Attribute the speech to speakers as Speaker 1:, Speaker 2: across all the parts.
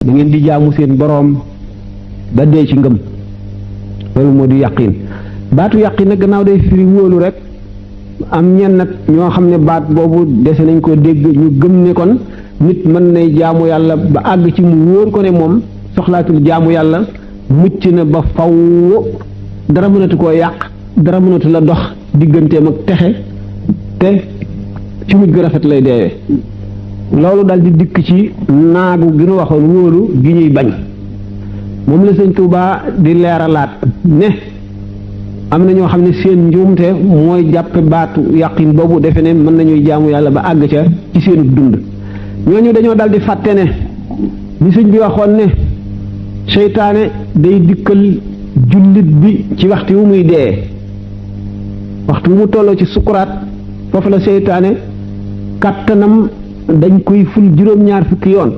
Speaker 1: da ngeen di jaamu seen boroom ba dee ci ngëm loolu moo di yaqin baatu yaqin nag gannaaw day firi wóolu rek am ñenn nag ñoo xam ne baat boobu dese nañ koo dégg ñu gëm ne kon nit mën nay jaamu yàlla ba àgg ci mu wóor ko ne moom soxlaatul jaamu yàlla mucc na ba faw dara mënatu koo yàq dara mënatu la dox digganteem ak texe te ci mujj gu rafet lay deewee loolu dal di dikk ci naagu gi nu waxoon wóolu gi ñuy bañ moom la sëñ Tuubaa di leeralaat ne am na ñoo xam ne seen njuumte mooy jàppe baatu yàqin boobu defe ne mën nañuy jaamu yàlla ba àgg ca ci seenu dund ñooñu dañoo dal di fàtte ne li sëñ bi waxoon ne seytaane day dikkal jullit bi ci waxtu wu muy dee waxtu wu mu tolloo ci sukuraat foofu la seytaane kàttanam dañ koy ful juróom-ñaar fukki yoon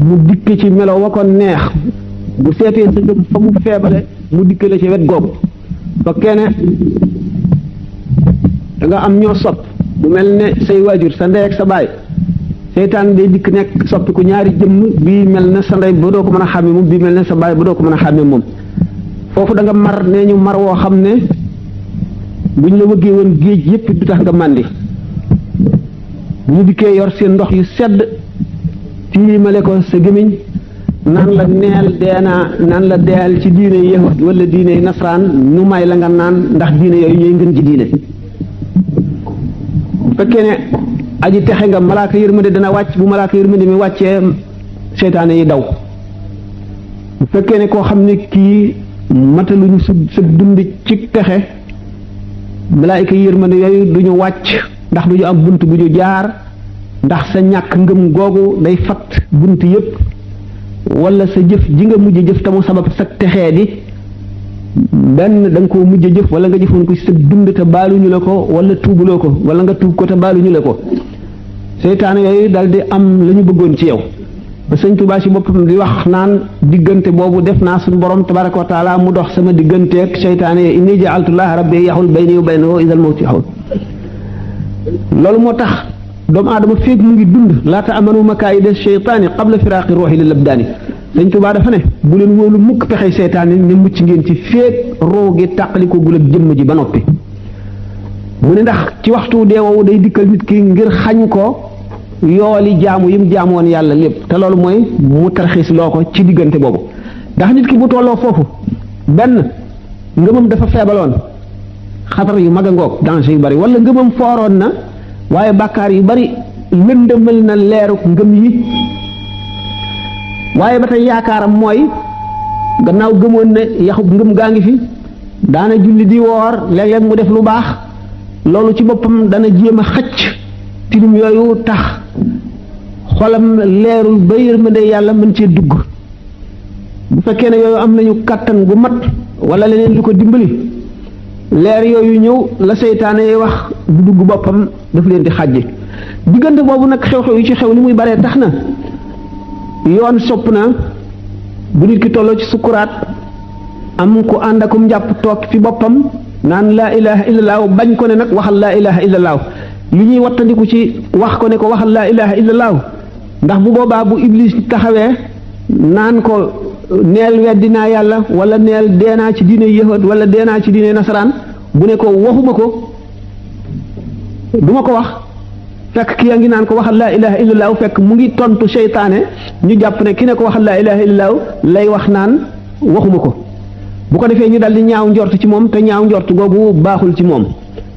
Speaker 1: mu dikke ci melo wa ko neex bu seetee sa ngëm fa mu feebale mu dikke la ci wet googu ba kenn da nga am ñoo sopp bu mel ne say waajur sa ndey ak sa baay seytaan day dikk nekk soppi ku ñaari jëmm bii mel na sa ndey ba doo ko mën a xàmme moom bii mel na sa baay ba doo ko mën a xàmme moom foofu da nga mar nee ñu mar woo xam ne buñ la wëggee woon géej yépp du tax nga màndi ñu dikkee yor seen ndox yu sedd tiimale ko sa gémmiñ naan la neel deenaa naan la deyal ci diine yahud wala diine nasraan nu may la nga naan ndax diine yooyu ñooy ngën ci diine bu fekkee ne aji texe nga malaaka yërmande dana wàcc bu malaaka yërmande mi wàccee seytaane yi daw bu fekkee ne koo xam ne kii mataluñu sa dund ci texe malaayika yërmande yooyu duñu wàcc ndax duñu am bunt bu ñu jaar ndax sa ñàkk ngëm googu day fat bunt yépp wala sa jëf ji nga mujj jëf tamu sabab sa texee di benn da nga koo mujj jëf wala nga jëfoon ko ci sa dund te baaluñu la ko wala tuubuloo ko wala nga tuub ko te baaluñu la ko seytaane yooyu dal di am la ñu bëggoon ci yow ba sëñ Tuubaa ci boppam di wax naan diggante boobu def naa suñu borom tabaraka wa taala mu dox sama digganteeg seytaane yi inni ja'altullaha rabbi yaxul bayni wa baynahu idal mawti yaxul loolu moo tax doomu aadama féeg mu ngi dund laata amanu makaayida seytaani qabla firaaqi ruuxi lil abdaani sëñ Tuubaa dafa ne bu leen wóolu mukk pexey seytaane ne mucc ngeen ci féeg ruu gi tàqali ko gul ak jëmm ji ba noppi mu ne ndax ci waxtu deewowu day dikkal nit ki ngir xañ ko yooli jaamu yim jaamoon yàlla lépp te loolu mooy mu tarxiis loo ko ci diggante boobu ndax nit ki bu tolloo foofu benn ngëmam dafa feebaloon xatar yu mag a ngoog danger yu bari wala ngëmam fooroon na waaye bàkkaar yu bari lëndëmal na leeruk ngëm yi waaye ba tey yaakaaram mooy gannaaw gëmoon ne yaxub ngëm gaa ngi fi daana julli di woor léeg-léeg mu def lu baax loolu ci boppam dana jéem a xacc tilim yooyu tax xolam leerul ba yërmande yàlla mën cee dugg bu fekkee ne yooyu am nañu kàttan gu mat wala leneen lu ko dimbali leer yooyu ñëw la seytaane yi wax du dugg boppam daf leen di xàjji diggante boobu nag xew-xew yi ci xew li muy baree tax na yoon sopp na bu nit ki tolloo ci sukkuraat am ku ànd akum njàpp toog fi boppam naan laa ilaha illallah bañ ko ne nag waxal laa ilaha illallah li ñuy wattandiku ci wax ko ne ko waxal laa ilaha illallah ndax bu boobaa bu iblis taxawee naan ko neel weddinaa yàlla wala neel deenaa ci diine yahud wala deenaa ci diine nasaraan bu ne ko waxuma ko duma ko wax fekk ki yaa ngi naan ko waxal laa ilaha illallah fekk mu ngi tontu seytaane ñu jàpp ne ki ne ko waxal laa ilaha illallah lay wax naan waxuma ko bu ko defee ñu dal di ñaaw njort ci moom te ñaaw njort googu baaxul ci moom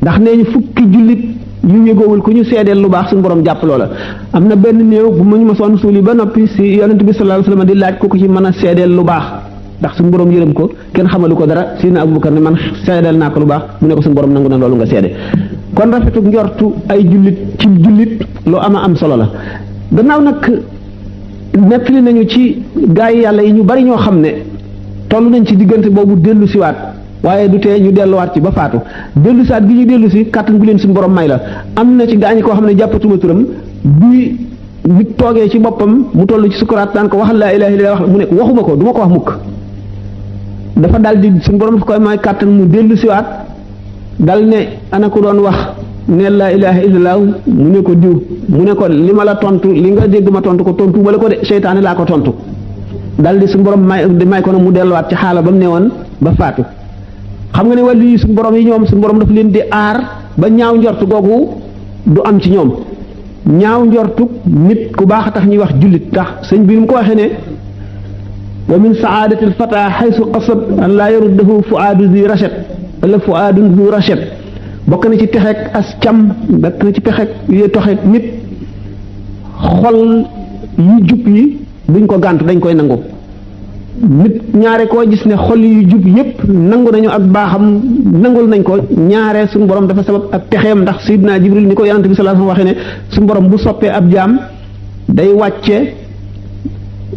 Speaker 1: ndax nee ñu fukki jullit yu yëgoowul ku ñu seedeel lu baax suñu borom jàpp loola am na benn néew bu mu ñu ma soon suuli ba noppi si yonent bi sallallahu alayhi wasallam di laaj ku ko ci mën a seedeel lu baax ndax suñu borom yërëm ko kenn xamalu ko dara si na Abubakar ne man seedeel naa ko lu baax mu ne ko suñu borom nangu na loolu nga seede kon rafetu njortu ay jullit ci jullit lu am solo la gannaaw nag nettali nañu ci gaa yi yàlla yi ñu bari ñoo xam ne toll nañ ci diggante boobu dellu siwaat waaye du tee ñu delluwaat ci ba faatu dellu siwaat gi ñu dellu si kàttan gu leen suñu borom may la am na ci gaañi koo xam ne jàppatuma turam bi nit toogee ci boppam mu toll ci sukuraat daan ko waxal laa ilaaha illallaah mu ne waxuma ko du ma ko wax mukk dafa dal di suñu borom dafa koy may kàttan mu dellu siwaat dal ne ana ko doon wax ne laa ilaha illallah mu ne ko diw mu ne ko li ma la tontu li nga dégg ma tontu ko tontu wala ko de seytaane laa ko tontu daal di suñu borom may ko na mu delluwaat ci xaala ba mu ne woon ba faatu. xam nga ne wàllu yi suñu borom yi ñoom suñu borom dafa leen di aar ba ñaaw njortu googu du am ci ñoom ñaaw njortu nit ku baax a tax ñuy wax jullit tax sëñ bi mu ko waxee ne wa min saadati alfata xaysu qasad an laa yaruddahu fuaadu zi rachad wala fuaadun zi rachad bokk na ci texeeg as cam bokk na ci pexeeg yi toxeeg nit xol yu jub yi duñ ko gànt dañ koy nangu nit ñaare koo gis ne xol yu jub yépp nangu nañu ak baaxam nangul nañ ko ñaare suñu borom dafa sabab ak texeem ndax Seydina Jibril ni ko yonante bi sallallahu alayhi wasallam waxee ne suñu borom bu soppee ab jaam day wàcce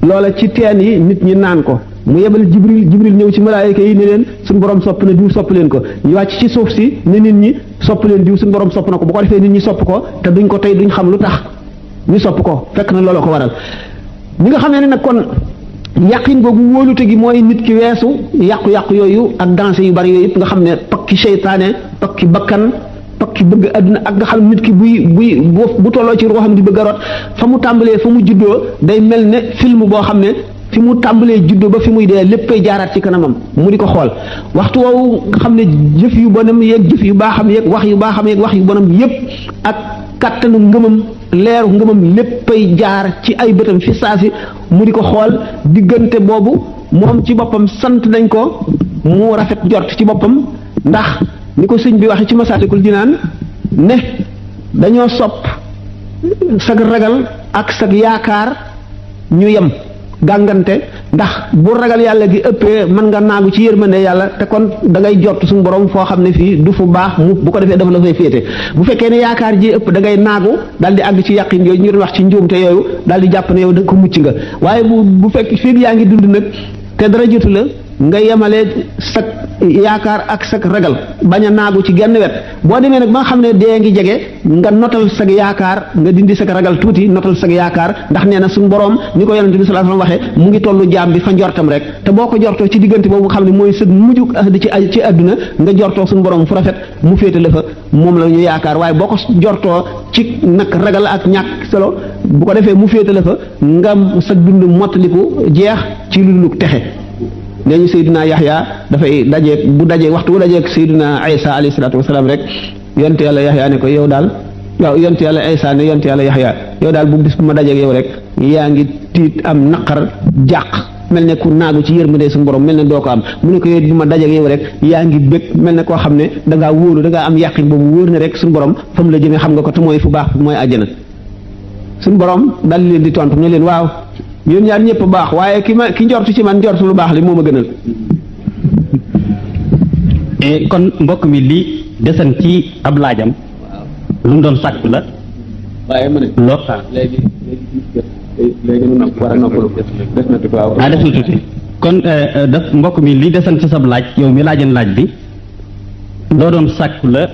Speaker 1: loola ci teen yi nit ñi naan ko mu yebal Jibril ñëw ci malaayika yi ne leen suñu borom sopp na diw sopp leen ko ñu wàcc ci suuf si ne nit ñi sopp leen diw suñu borom sopp na ko bu ko defee nit ñi sopp ko te duñ ko tey duñ xam lu tax ñu sopp ko fekk na loolu ko waral ñi nga xam ne nag kon yàqin googu wóolute gi mooy nit ki weesu yàqu-yàqu yooyu ak danse yu bari yooyu yëpp nga xam ne pakki seytaane pakki bakkan pakki bëgg àdduna ak nga xam nit ki buy bu tolloo ci ruuxam di bëgg a rot fa mu tàmbalee fa mu juddoo day mel ne film boo xam ne fi mu tàmbalee juddoo ba fi muy dee léppay jaaraat ci kanamam mu di ko xool waxtu woowu nga xam ne jëf yu bonam yeeg jëf yu baaxam yeeg wax yu baaxam yeeg wax yu bonam yépp ak kattanu ngëmam leeru ngëmam léppay jaar ci ay bëtam fi saasi mu di ko xool diggante boobu moom ci boppam sant nañ ko mu rafet jort ci boppam ndax ni ko sëñ bi waxe ci Masaalikul Jinaan ne dañoo sopp sag ragal ak sag yaakaar ñu yem gàngante ndax bu ragal yàlla gi ëppee mën nga naagu ci yërmande yàlla te kon da ngay jot suñu borom foo xam ne fii du fu baax mu bu ko defee dafa la fay féete bu fekkee ne yaakaar ji ëpp da ngay naagu daal di àgg ci yàqin yooyu ñu doon wax ci njuumte yooyu daal di jàpp ne yow da ko mucc nga waaye bu fekk fii yaa ngi dund nag te dara jotu la nga yemale sag yaakaar ak sag ragal bañ a naagu ci genn wet boo demee nag ba nga xam ne dee ngi jege nga notal sag yaakaar nga dindi sag ragal tuuti notal sag yaakaar ndax nee na suñu borom ni ko yonente bi sallallahu alayhi wasallam waxee mu ngi tollu jaam bi fa njortam rek te boo ko jortoo ci diggante boobu nga xam ne mooy sëg mujj ci àdduna nga jortoo suñu borom fu rafet mu féete la fa moom la ñu yaakaar waaye boo ko jortoo ci nag ragal ak ñàkk solo bu ko defee mu féete la fa nga sag dund mottaliku jeex ci lu texe nee ñu Seydina Yaxya dafay dajeeg bu dajeeg waxtu bu dajeeg Seydina Isa alayhi salaatu wasalaam rek yonte yàlla Yaxya ne ko yow daal waaw yonte yàlla Isa ne yonte yàlla Yaxya yow daal bu bis bu ma dajeeg yow rek yaa ngi tiit am naqar jàq mel ne ku naagu ci yërmande suñu borom mel ne doo ko am mu ne ko yow bu ma dajeeg yow rek yaa ngi bëgg mel ne koo xam ne da ngaa wóolu da ngaa am yàqin boobu wóor ne rek suñu borom fa mu la jëmee xam nga ko te mooy fu baax mooy àjjana suñu borom daal leen di tontu ne leen waaw yéen ñaar ñëpp baax waaye ki njortu ci man njortu lu baax li moo ma gënal.
Speaker 2: kon mbokk mi li desan ci ab laajam lu mu doon sàkku la.
Speaker 1: waaye ma ne. léegi war a noppalu des na tuuti waaw.
Speaker 2: des na tuuti kon daf mbokk mi li desan ci sab laaj yow mi laajan laaj bi loo doon sàkku la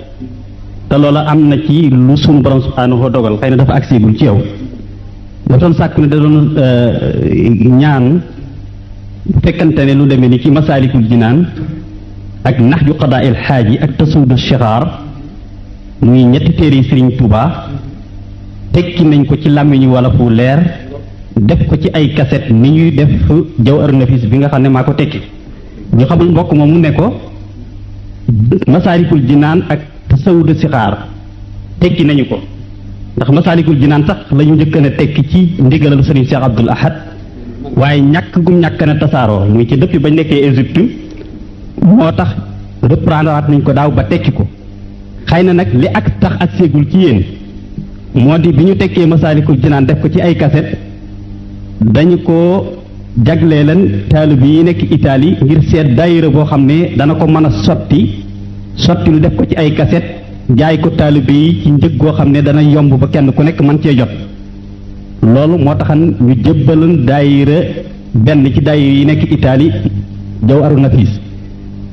Speaker 2: te loola am na ci lu sunu borom subhaanahu wa dogal xëy na dafa agseegul ci yow. da doon sàkku ne da doon ñaan bu fekkante ne lu demee ni ci Masaalikul Jinaan ak Nahju Qadaa'il Haaji ak Tasuudu Shixaar muy ñetti téere yi Sëriñ Tuubaa tekki nañ ko ci làmmiñu wala fu leer def ko ci ay kaset ni ñuy def Jawharu Nafiis bi nga xam ne maa ko tekki ñu xamul mbokk moom mu ne ko Masaalikul Jinaan ak Tasuudu Shixaar tekki nañu ko ndax Masaalikul Jinaan sax la ñu njëkk a tekki ci ndigalal Sëriñ Cheikh Abdoul Ahad waaye ñàkk gum ñàkk na tasaaroo muy ci depuis bañ nekkee Égypte moo tax reprendre waat nañ ko daaw ba tekki ko xëy na nag li ak tax ak séegul ci yéen moo di bi ñu tekkee Masaalikul Jinaan def ko ci ay kaset dañu ko jaglee leen taalibe yi nekk Italie ngir seet daayira boo xam ne dana ko mën a sotti lu def ko ci ay kaset jaay ko taalibe yi ci njëg goo xam ne dana yomb ba kenn ku nekk mën cee jot loolu moo taxan ñu jëbbaloon daayira benn ci daayira yi nekk Italie Jawharu Nafiis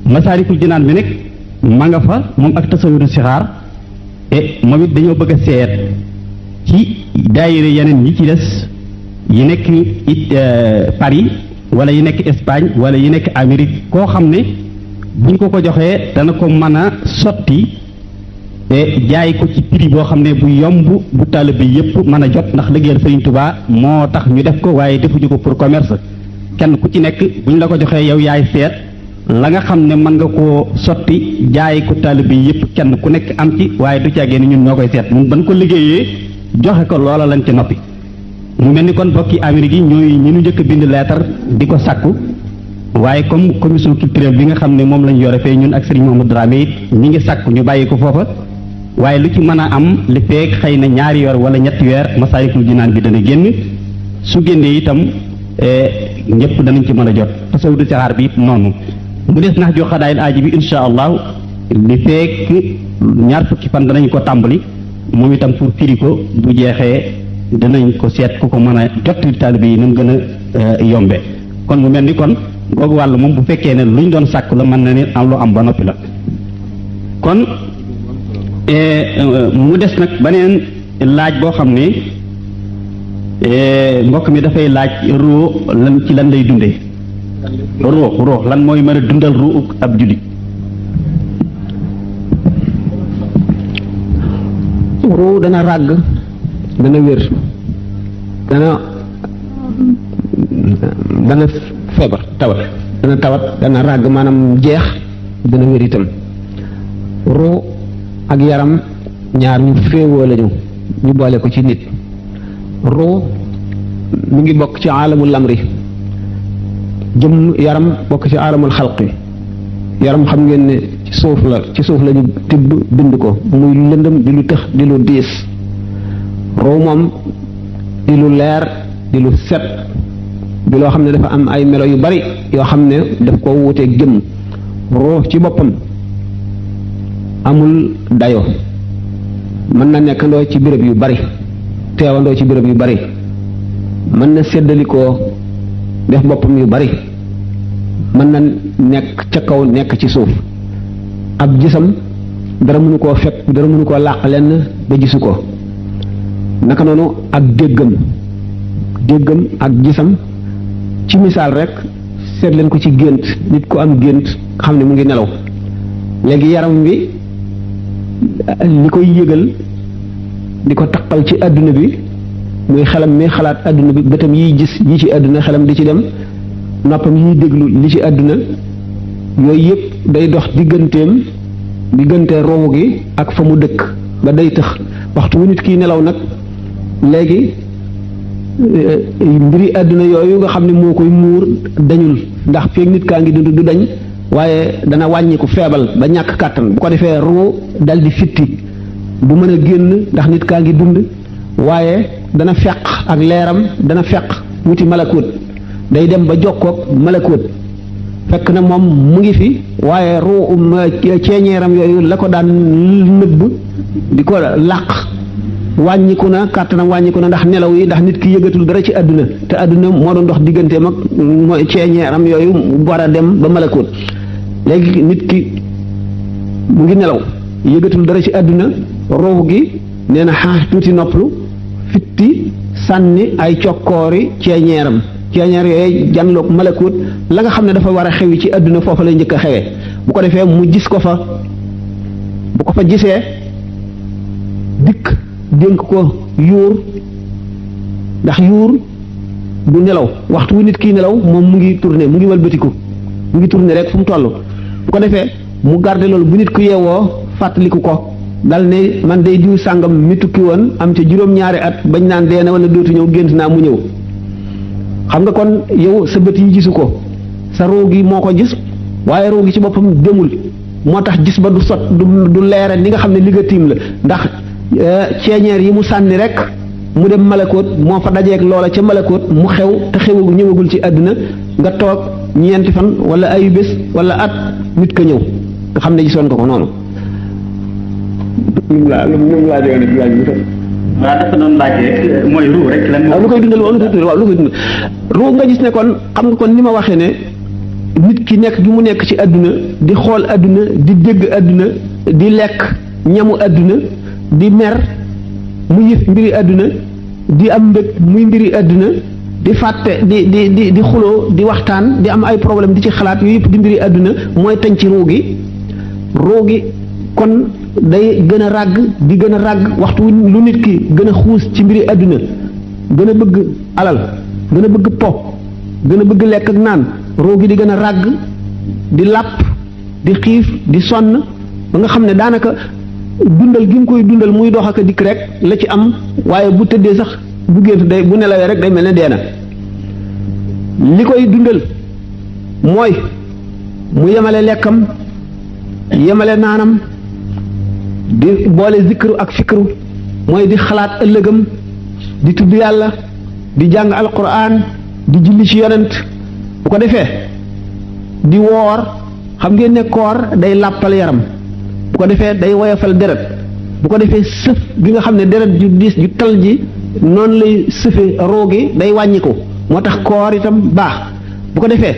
Speaker 2: Masaalikul Jinaan bi nekk ma nga fa moom ak Tasawudu Sixaar moom it dañoo bëgg a seet ci daayira yeneen yi ci des yi nekk Paris wala yi nekk Espagne wala yi nekk Amérique koo xam ne buñ ko joxee dana ko mën a sotti jaay ko ci prix boo xam ne bu yomb bu taalibe yépp mën a jot ndax liggéeyal Sëriñ Tuubaa moo tax ñu def ko waaye defuñu ko pour commerce kenn ku ci nekk bu ñu la ko joxee yow yaay seet la nga xam ne mën nga koo sotti jaay ko taalibe yépp kenn ku nekk am ci waaye du caagee ni ñun ñoo koy seet ñun ban ko liggéeyee joxe ko loola lañ ci noppi mu mel ni kon bokki Amérique yi ñooy ñi ñu njëkk a bind leetar di ko sàkku waaye comme commission culturelle bi nga xam ne moom lañ yore fee ñun ak Serigne Mamadou Dramé it ñi ngi sàkku ñu bàyyi ko foofa waaye lu ci mën a am li feek xëy na ñaari weer wala ñetti weer Masaalikul Jinaan bi dana génn su génnee itam ñëpp danañ ci mën a jot tasawudu sixaar bi it noonu mu des nax joo xadaayil aaji bi insha allah li feek ñaar fukki fan danañ ko tàmbali moom itam pour firi ko bu jeexee danañ ko seet ku ko mën a jot taalibe yi nam gën a yombe kon mu mel ni kon googu wàll moom bu fekkee ne luñ doon sàkk la mën na ne am lu am ba noppi la kon mu des nag beneen laaj boo xam ne mbokk mi dafay laaj ruu lan ci lan lay dundee ruux lan mooy mën a dundal ruu ab jullit
Speaker 1: ruu dana ràgg dana wér dana feebar tawat dana ràgg maanaam jeex dana wér itam ruu ak yaram ñaar ñu féewoo lañu ñu boole ko ci nit ruu mu ngi bokk ci aalamul lamri jëm yaram bokk ci aalamul xalqi yaram xam ngeen ne ci suuf la ñu tibb bind ko muy lëndëm di lu tëx di lu diis ruu moom di lu leer di lu set di loo xam ne dafa am ay melo yu bari yoo xam ne daf ko wuteeg jëm ruu ci boppam amul dayo mën na nekkandoo ci béréb yu bari teewandoo ci béréb yu bari mën na séddalikoo def boppam yu bari mën na nekk ca kaw nekk ci suuf ab gisam dara mënu koo fekk dara mënu koo làq lenn ba gisu ko naka noonu ak déggam ak gisam ci misaal rek seet leen ko ci gént nit ku am gént xam ne mu ngi nelaw léegi yaram wi li koy yëgal di ko taqal ci àdduna bi muy xelam mi xalaat àdduna bi bëtam yiy gis yi ci àdduna xelam di ci dem noppam yiy déglu li ci àdduna yooyu yëpp day dox diggante roowu gi ak fa mu dëkk ba day tëx waxtu wu nit kiy nelaw nag léegi mbiri àdduna yooyu nga xam ne moo koy muur dañul ndax feeg nit kaa ngi dund du dañ waaye dana wàññiku feebal ba ñàkk kàttan bu ko defee ruu dal di fitti du mën a génn ndax nit kaa ngi dund waaye dana feq ak leeram dana feq wuti malakut day dem ba jokkoog malakut fekk na moom mu ngi fi waaye ruu ceeñeeram yooyu la ko daan nëbb di ko làq wàññiku na kàttanam wàññiku na ndax nelaw yi ndax nit ki yëgatul dara ci àdduna te àdduna moo doon dox digganteem ak mooy ceeñeeram yooyu war a dem ba malakut léegi nit ki mu ngi nelaw yëgatul dara ci àdduna ruux gi nee na xaax tuuti noppalu fitti sànni ay cokkoori ceeñeer yooyu janloog malakut la nga xam ne dafa war a xewi ci àdduna foofa lay njëkk a xewee bu ko defee mu gis ko fa bu ko fa gisee dikk dénk ko yuur ndax yuur du nelaw waxtu wu nit kii nelaw moom mu ngi tourné mu ngi walbatiku mu ngi tourné rek fu mu toll bu ko defee mu garde loolu bu nit ku yeewoo fàttaliku ko dal ne man day diw sàngam mi tukki woon am ca juróom-ñaari at bañ naan dee na wala dootu ñëw gént naa mu ñëw xam nga kon yow sa bët yi gisu ko sa ruu gi moo ko gis waaye ruu gi ci boppam demul moo tax gis ba du sot du leere li nga xam ne li nga tiim la ndax ceeñeer yi mu sànni rek mu dem malakoot moo fa dajeeg loola ca malakoot mu xew te xewagu ñëwagul ci àdduna nga toog ñeenti fan wala ayu bés wala at nit ka ñëw nga xam ne gisoon nga ko noonu.
Speaker 2: waaw dafa doon laajee mooy ruu rek lan.
Speaker 1: waaw lu koy dundal waaw lu koy dundal ruu nga gis ne kon xam nga kon ni ma waxee ne nit ki nekk gi mu nekk ci àdduna di xool àdduna di dégg àdduna di lekk ñamu àdduna di mer mu yëf mbiri àdduna di am mbëg muy mbiri àdduna di fàtte di xuloo di waxtaan di am ay problème di ci xalaat yooyu yëpp di mbiri àdduna mooy tañ ci ruu gi kon day gën a ràgg di gën a ràgg waxtu lu nit ki gën a xuus ci mbiri àdduna gën a bëgg alal gën a bëgg po gën a bëgg lekk ak naan ruu gi di gën a ràgg di làpp di xiif di sonn ba nga xam ne daanaka dundal gi mu koy dundal muy dox ak dikk rek la ci am waaye bu tëddee sax bu gént day bu nelawee rek day mel ne dee na li koy dundal mooy mu yemale lekkam yemale naanam di boole zikru ak fikru mooy di xalaat ëllëgam di tudd yàlla di jàng alquran di julli ci yonent bu ko defee di woor xam ngeen ne koor day làppal yaram bu ko defee day woyofal deret bu ko defee sëf gi nga xam ne deret ju diis ju tal ji noonu lay sëfe roo gi day wàññiku moo tax koor itam baax bu ko defee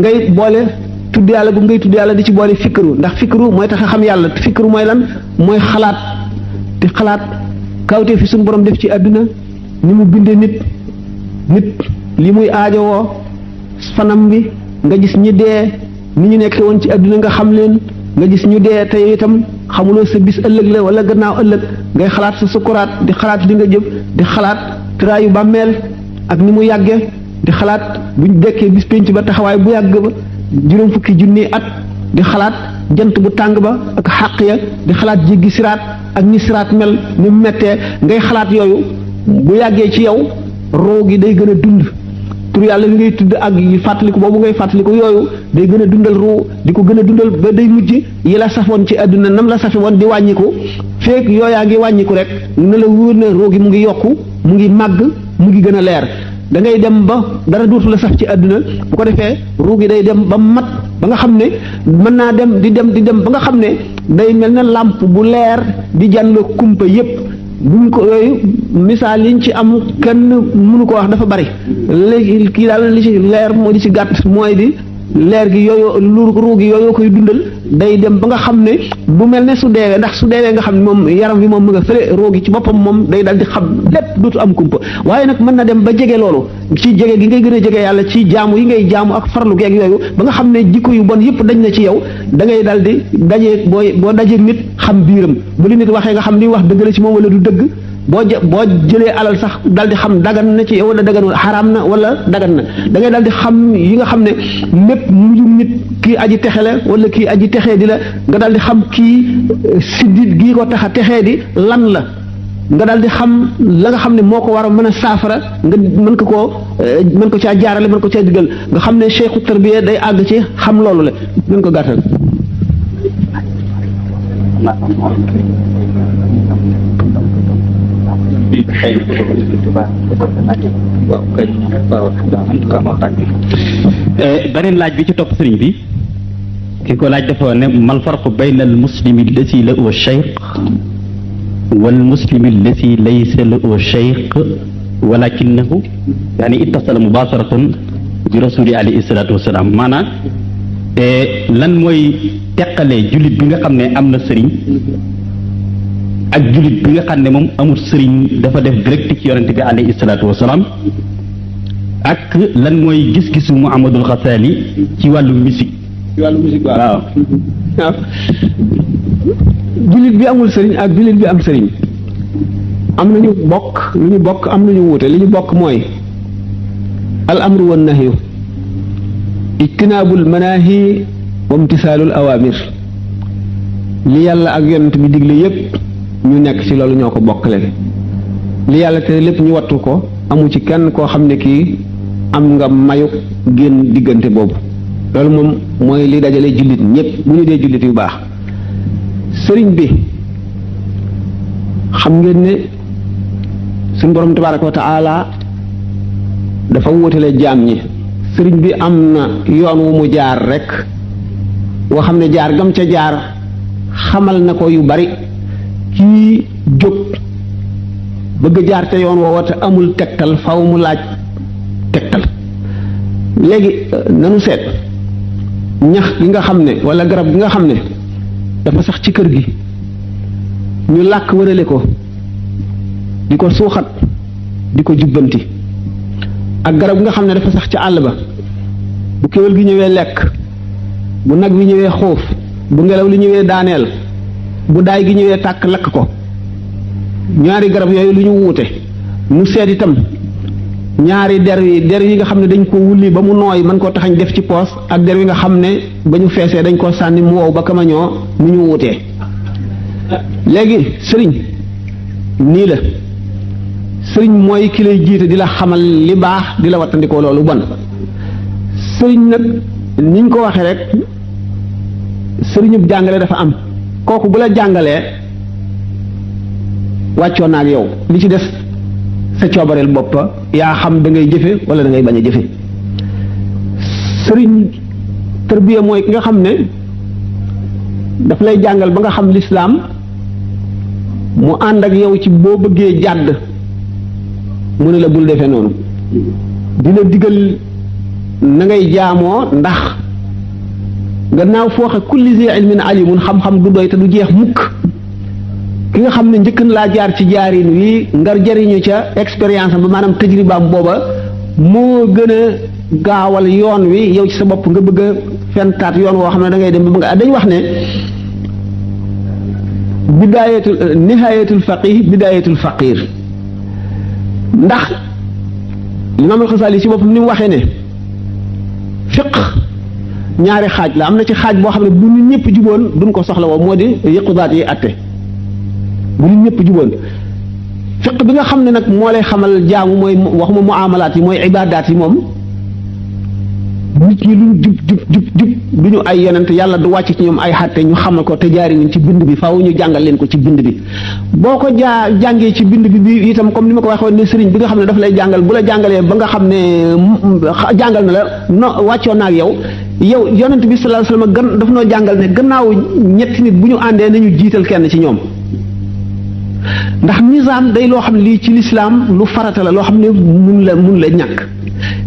Speaker 1: ngay boole tudd yàlla bu ngay tudd yàlla di ci boole fikru ndax fikru mooy tax a xam yàlla fikru mooy lan mooy xalaat di xalaat kawte fi suñu borom def ci àdduna ni mu bindee nit li muy aajowoo fanam bi nga gis ñi dee ni ñu nekkee woon ci àdduna nga xam leen nga gis ñu dee te itam xamuloo sa bis ëllëg la wala gannaaw ëllëg ngay xalaat sa sukuraat di xalaat li nga jëf di xalaat tëraayu bàmmeel ak ni mu yàggee di xalaat buñ dekkee bis penc ba taxawaay bu yàgg ba juróom fukki junni at di xalaat jant bu tàng ba ak xàq ya di xalaat jéggi siraat ak ni siraat mel ni mu mettee ngay xalaat yooyu bu yàggee ci yow roo gi day gën a dund tur yàlla li ngay tudd ak fàttaliku boobu ngay fàttaliku yooyu day gën a dundal ruu di ko gën a dundal ba day mujj yi la safoon ci àdduna nam la safe woon di wàññiku feek yooyaa ngi wàññiku rek ne la wóor na ruu gi mu ngi yokku mu ngi màgg mu ngi gën a leer da ngay dem ba dara dootu la saf ci àdduna bu ko defee ruu gi day dem ba mat ba nga xam ne mën naa dem di dem ba nga xam ne day mel na làmp bu leer di jànn kumpa yépp buñ ko yooyu misaal yiñ ci am kenn mënu ko wax dafa bari léegi kii daal li ci leer moo di ci gàtt mooy di leer gi yooyu lu ruu gi yooyu koy dundal day dem ba nga xam ne bu mel ne su deewee ndax su deewee nga xam ne moom yaram bi moom mu nga fële ruu gi ci boppam moom day dal di xam lépp dootu am kumpa waaye nag mën na dem ba jege loolu ci jege gi ngay gën a jege yàlla ci jaamu yi ngay jaamu ak farlu geeg yooyu ba nga xam ne jikko yu bon yëpp dañ na ci yow da ngay dal di dajeeg boo dajeeg nit xam biiram bu li nit waxee nga xam li wax dëgg la ci moom wala du dëgg boo jëlee alal sax dal di xam dagan na ci yow wala daganul xaraam na wala dagan na da ngay dal di xam yi nga xam ne lépp mujum nit kii aji texe la wala kii aji texee di la nga dal di xam kii siddit gii ko tax a texee di lan la nga dal di xam la nga xam ne moo ko war a mën a saafara nga mën ko caa jaarale mën ko caa diggal nga xam ne cheikhu tarbiya day àgg ci xam loolu la mën ko gàttal
Speaker 2: beneen laaj bi ci topp sëriñ bi ki ko laaj dafa ne mal farqu bayna al muslimi allati lahu shaykh wal muslimi allati laysa lahu shaykh walakinahu yani ittasala mubasharatan bi rasuli alayhi salatu wasalaam maanaam lan mooy teqale jullit bi nga xam ne am na sëriñ ak jullit bi nga xam ne moom amul sëriñ dafa def direct ci yonente bi alayhi salaatu wasalaam ak lan mooy gis-gisu Muhammadul Xasaali ci wàllu musique waaw
Speaker 1: jullit bi amul sëriñ ak jullit bi am sëriñ am nañu bokk lu ñu bokk am nañu wuute li ñu bokk mooy al amru wan nahyu ijtinaabul manaahi wa imtisaalul awaamir li yàlla ak yonent bi digle yépp ñu nekk ci loolu ñoo ko bokkale li yàlla te lépp ñu wattu ko amu ci kenn koo xam ne kii am nga mayu génn diggante boobu loolu moom mooy li dajale jullit ñépp bu ñu dee jullit yu baax sëriñ bi xam ngeen ne suñu borom tabaaraka wa taala dafa wóotale jaam ñi sëriñ bi am na yoon wu mu jaar rek woo xam ne jaar gam ca jaar xamal na ko yu bari kii jóg bëgg jaar te yoon woowa te amul tegtal faw mu laaj tegtal léegi nanu seet ñax gi nga xam ne walla garab gi nga xam ne dafa sax ci kër gi ñu làkk wërale ko di ko suuxat di ko jubbanti ak garab gi nga xam ne dafa sax ci àll ba bu kéwél gi ñëwee lekk bu nag wi ñëwee xuuf bu ngelaw li ñëwee daaneel bu daay gi ñëwee tàkk lakk ko ñaari garab yooyu lu ñu wuute mu seet itam ñaari der yi nga xam ne dañ ko wulli ba mu nooy mën koo taxañ def ci poos ak der yi nga xam ne ba ñu feesee dañ koo sànni mu wow ba kamañoo mu ñu wuutee léegi sëriñ nii la sëriñ mooy ki lay jiite di la xamal li baax di la wattandikoo loolu bon sëriñ nag niñ ko waxee rek sëriñub jàngale dafa am kooku bu la jàngalee wàccoo na ak yow li ci des sa coobareel bopp yaa xam da ngay jëfe wala da ngay bañ a jëfe sëriñ tërbiya mooy ki nga xam ne daf lay jàngal ba nga xam lislaam mu ànd ak yow ci boo bëggee jàdd mu ne la bul defee noonu dina digal na ngay jaamoo ndax gannaaw fooxe kulli zi ilmin alimun xam-xam du doy te du jeex mukk ki nga xam ne njëkk na laa jaar ci jaarin wi ngar jariñu ca expérience am ba maanaam tajribaam booba moo gën a gaawal yoon wi yow ci sa bopp nga bëgg a fentaat yoon woo xam ne da ngay dem ba nga dañ wax ne bidaayatul nihayatul faqih bidaayatul faqir ndax Imaam al-Xasaali ci boppam ni mu waxee ne fiq ñaari xaaj la am na ci xaaj boo xam ne bu ñu ñëpp juboon duñ ko soxla woo moo di yëqudaat yi atte bu ñu ñëpp juboon fiq bi nga xam ne nag moo lay xamal jaamu mooy waxuma muamalaat yi mooy ibaadaat yi moom nit ñi luñ jub du ñu ay yonent yàlla du wàcc ci ñoom ay xatte ñu xamal ko te jaari ci bind bi faaw ñu jàngal leen ko ci bind bi boo ko jàngee ci bind bi itam comme ni ma ko waxee woon ne sëriñ bi nga xam ne daf lay jàngal bu la jàngalee ba nga xam ne jàngal na la no wàccoo na ak yow yonent bi sallallahu alayhi wasallam daf noo jàngal ne gannaaw ñetti nit bu ñu àndee nañu jiital kenn ci ñoom ndax nizaam day loo xam ne lii ci lislaam lu farata la loo xam ne mun la ñàkk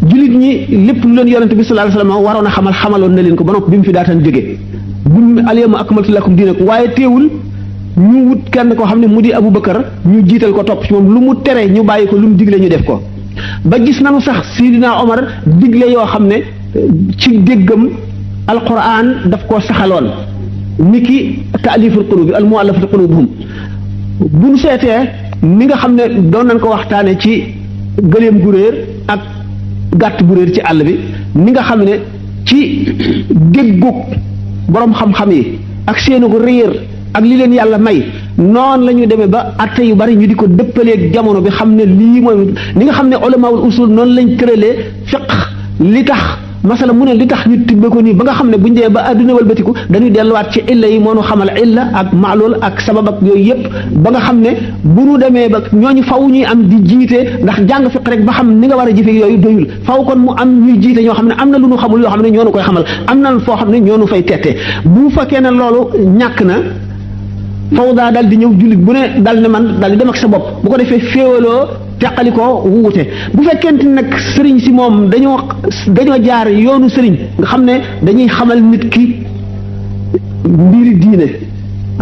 Speaker 1: jullit ñi lépp lu leen yonent bi sallallahu alayhi wasallam waroon a xamaloon na leen ko ba noppi bi mu fi daataan jóge buñ alyawma akmaltu lakum diinakum waaye teewul ñu wut kenn koo xam ne mu di Abu Bakar ñu jiital ko topp ci moom lu mu tere ñu bàyyi ko lu mu digle ñu def ko ba gis nañu sax Sidina Omar digle yoo xam ne ci déggam alquran daf koo saxaloon niki taaliful qulubi al muallafati qulubuhum bu ñu seetee ni nga xam ne doon nañ ko waxtaane ci gëléem gu réer ak gàtt bu réer ci àll bi ni nga xam ne ci déggug boroom xam-xam yi ak seenu ko réer ak li leen yàlla may noonu la ñu demee ba atte yu bari ñu di ko dëppaleeg jamono bi xam ne lii mooy ni nga xam ne ulamaul usul noonu lañ tëralee fiq li tax masala mu ne li tax ñu tibbe ko nii ba nga xam ne bu ñu dee ba àdduna walbatiku dañuy delluwaat ci illa yi moo nu xamal illa ak maalul ak sabab ak yooyu yëpp ba nga xam ne bu ñu demee ba ñooñu faw ñuy am di jiite ndax jàng fiq rek ba xam ni nga war a jëfe yooyu doyul faw kon mu am ñuy jiite ñoo xam ne am na lu ñu xamul yoo xam ne ñoo nu koy xamal am na foo xam ne ñoo nu fay tette bu fekkee ne loolu ñàkk na faw daa dal di ñëw jullit bu ne dal ne man dal di dem ak sa bopp bu ko defee féewaloo teqali ko wuute bu fekkente nag sëriñ si moom dañoo jaar yoonu sëriñ nga xam ne dañuy xamal nit ki mbiri diine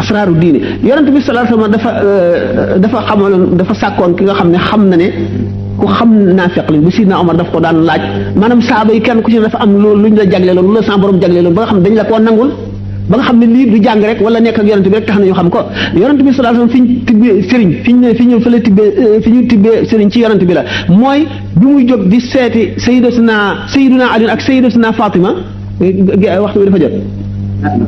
Speaker 1: asraaru diine yonent bi sallallahu alayhi wasallam dafa xamaloon dafa sàkkoon ki nga xam ne xam na ne ku xam naafiq lañ bu Sidna Omar daf ko daan laaj maanaam saaba yi kenn ku ci ne dafa am loolu lu ñu la jagleeloon lu la sa borom jagleeloon ba nga xam ne dañ la koo nangul ba nga xam ne lii du jàng rek wala nekk ak yonent bi rek tax na ñu xam ko yonent bi sallallahu alayhi wasallam fi ñu tibbee sëriñ fi ñu tibbee sëriñ ci yonent bi la mooy bi muy jóg di seeti sayyiduna Ali ak sayyidatuna Fatima waxtu bi dafa jot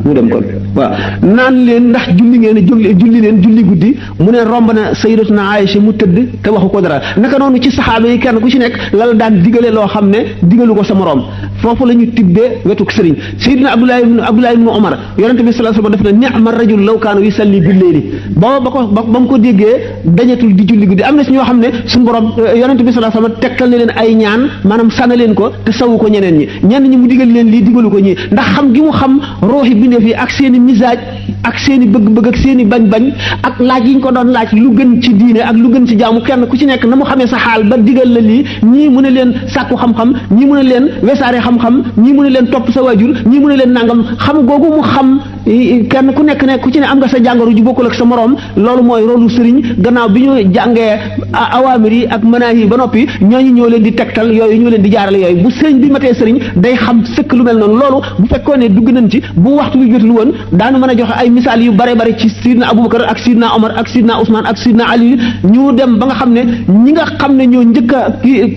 Speaker 1: ñu dem kon waaw naan leen ndax julli ngeen julli leen julli guddi mu ne romb na sayyidatuna Aïcha mu tëdd te waxu ko dara naka noonu ci saxaaba yi kenn ku ci nekk la la daan digale loo xam ne digalu ko sa moroom foofu la ñu tibbee wetuk sëriñ sayyidina Abdullah ibn Umar yonente bi sallallahu alayhi wasallam def na ni'ma rajul law kaana yusalli bil layli ba mu ko déggee dañatul di julli guddi am na si ñoo xam ne suñu borom yonente bi sallallahu alayhi wasallam tekkal na leen ay ñaan maanaam sànna leen ko te sawu ko ñeneen ñi mu digal leen lii digalu ko ñi ndax xam gi mu xam ruuxi bindeef yi ak seeni misaaj ak seeni bëgg-bëgg ak seeni bañ-bañ ak laaj yi ñu ko doon laaj lu gën ci diine ak lu gën ci jaamu kenn ku ci nekk na mu xamee sa xaal ba digal la lii ñii mu ne leen sàkku xam-xam ñii mu ne leen wesaare xam-xam ñii mu ne leen topp sa waajur ñii mu ne leen nangam xam googu mu xam kenn ku nekk ne ku ci ne am nga sa jàngoro ju bokkul ak sa moroom loolu mooy rôlu sëriñ gannaaw bi ñu jàngee awaamir yi ak manaahi yi ba noppi ñooñu ñoo leen di tegtal yooyu ñoo leen di jaarale yooyu bu sëriñ bi matee sëriñ day xam sëkk lu mel noonu loolu bu fekkoon ne dugg nañ ci bu waxtu bi jotul woon daanu mën a joxe ay misaal yu bare bare ci sidna Abubakar ak sidna Omar ak sidna Ousmane ak sidna Ali ñu dem ba nga xam ne ñi nga xam ne ñoo njëkk a kii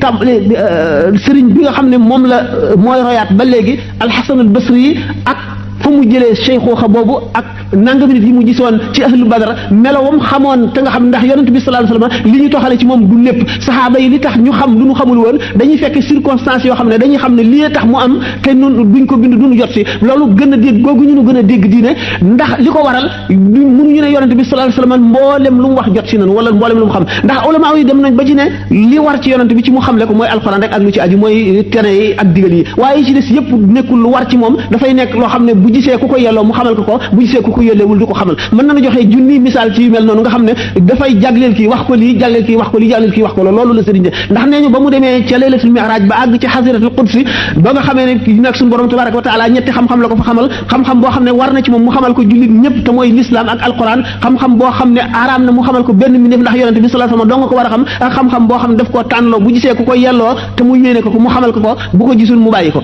Speaker 1: sëriñ bi nga xam ne moom la mooy royaat ba léegi Alxasan al Basri yi ak fu mu jëlee cheikhuxa boobu ak nangami nit yi mu gisoon ci ahlu badar melowam xamoon te nga xam ndax yonent bi sallallahu alayhi wasallam li ñu toxale ci moom du lépp saxaaba yi li tax ñu xam lu ñu xamul woon dañuy fekk circonstances yoo xam ne dañuy xam ne lii tax mu am te nun duñ ko bind duñu jot si loolu gën a dégg googu ñu gën a dégg diine ndax li ko waral mënuñu ne yonent bi sallallahu alayhi wasallam mboolem lu mu wax jot si nan wala mboolem lu mu xam ndax ulama yi dem nañ ba ci ne li war ci yonent bi ci mu xamle ko mooy alxuraan rek ak lu ci aju mooy tere yi ak digal yi waaye ci des yëpp nekkul lu war ci moom dafay nekk loo xam ne bu gisee ku ko yelloo mu xamal ko bu gisee ku ko yelleewul du ko xamal mën nañu joxe junni misaal ci yu mel noonu nga xam ne dafay jagleel kii wax ko lii jagleel kii wax ko lii jagleel kii wax ko loolu la sëriñ de ndax nee ñu ba mu demee ca laylatul mi'raj ba àgg ci xasiratul qudsi ba nga xamee ne nag suñu borom tabaraka wa taala ñetti xam-xam la ko fa xamal xam-xam boo xam ne war na ci moom mu xamal ko jullit ñëpp te mooy l'islam ak alquran xam-xam boo xam ne araam na mu xamal ko benn mi def ndax yonente bi sallallahu alayhi wasallam doo nga ko war a xam ak xam-xam boo xam ne daf koo tànnloo bu gisee ku ko yelloo te mu yéene ko mu xamal ko bu ko gisul mu bàyyi ko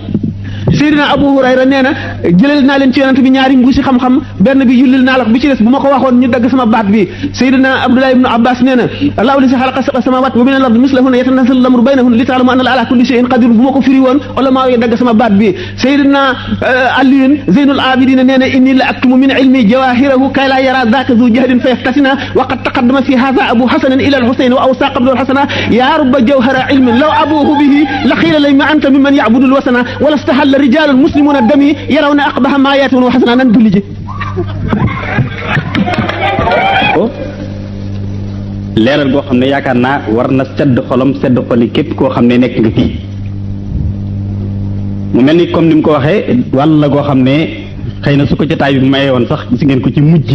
Speaker 1: Seydina Abu Hurayra nee na jëleel naa leen ci yonent bi ñaari mbuusi xam-xam benn bi yullil naa la ko bi ci des bu ma ko waxoon ñu dagg sama baat bi Seydina Abdullah ibn Abbas nee na Allahu lazi xalaqa sab'a samawati wa min al-ardi mislahunna yatanazzalu al-amru baynahunna li ta'lamu anna ala kulli shay'in qadir bu ma ko firi woon ulama yi dagg sama baat bi Seydina Ali Zeynul Abidin nee na inni la aktumu min ilmi jawahirahu kay la yara dhaka zu jahdin fa yaftatina wa qad taqaddama fi hadha Abu Hasan ila al-Husayn wa awsa qabla al-Hasana ya rubba jawhara ilmin law abuhu bihi la qila lima anta mimman ya'budu al-wasana wa lastahalla rijaalul muslimuuna dami yarawna aqbaha maa yaatuun wa xasana nan dulli ji
Speaker 2: leeral goo xam ne yaakaar naa war na sedd xolam sedd xoli képp koo xam ne nekk nga fii mu mel ni comme ni mu ko waxee wàll goo xam ne xëy na su ko jotaay bi mayee woon sax gis ngeen ko ci mujj